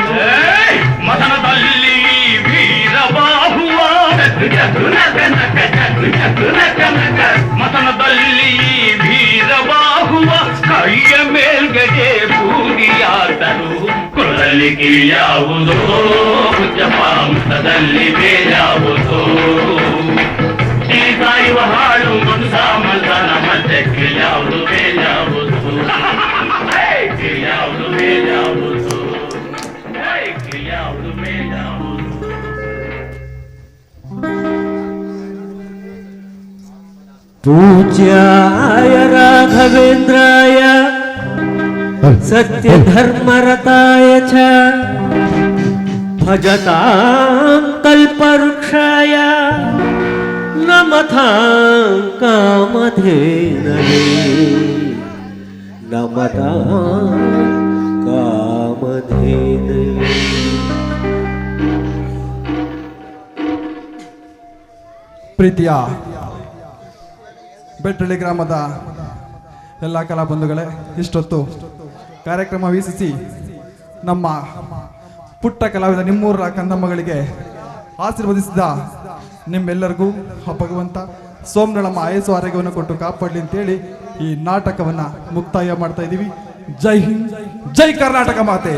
ಮದನದಲ್ಲಿ ವೀರಬಾಹುವ ಮತನದಲ್ಲಿ ವೀರಬಾಹುವ ಕೈಯ ಮೇಲ್ಗಡೆ ಬೂದಿಯಾದರು ಕೊರಲಿ ಕೀಳ್ಯಾವುದೋ ಜಪಾಂತದಲ್ಲಿ ಬೇರ್ಯಾವುದೋ ಈ ಸಾಯುವ ಹಾಡು ಮನ್ಸ ಮಲ್ದನ ಮತ್ತೆ ಕೀಳ್ಯಾವುದು ಬೇರ್ಯಾವುದು ಕೀಳ್ಯಾವುದು ಬೇರ್ಯಾವುದು ಕೀಳ್ಯಾವುದು ಬೇರ್ಯಾವುದು पूज्याय राघवेन्द्राय सत्यधर्मरताय च भजतां कल्पवृक्षाय नमतां कामधेनवे नमतां कामधेनवे। ಪ್ರೀತಿಯ ಬೆಟ್ಟಳ್ಳಿ ಗ್ರಾಮದ ಎಲ್ಲ ಕಲಾಬಂಧುಗಳೇ, ಇಷ್ಟೊತ್ತು ಕಾರ್ಯಕ್ರಮ ವೀಕ್ಷಿಸಿ ನಮ್ಮ ಪುಟ್ಟ ಕಲಾವಿದ ನಿಮ್ಮೂರ ಕಂದಮ್ಮಗಳಿಗೆ ಆಶೀರ್ವದಿಸಿದ ನಿಮ್ಮೆಲ್ಲರಿಗೂ ಭಗವಂತ ಸೋಮನಳಮ್ಮ ಆಯಸ್ಸು ಆರೋಗ್ಯವನ್ನು ಕೊಟ್ಟು ಕಾಪಾಡಲಿ ಅಂತೇಳಿ ಈ ನಾಟಕವನ್ನು ಮುಕ್ತಾಯ ಮಾಡ್ತಾ ಇದ್ದೀವಿ. ಜೈ ಹಿಂದ್, ಜೈ ಕರ್ನಾಟಕ ಮಾತೆ.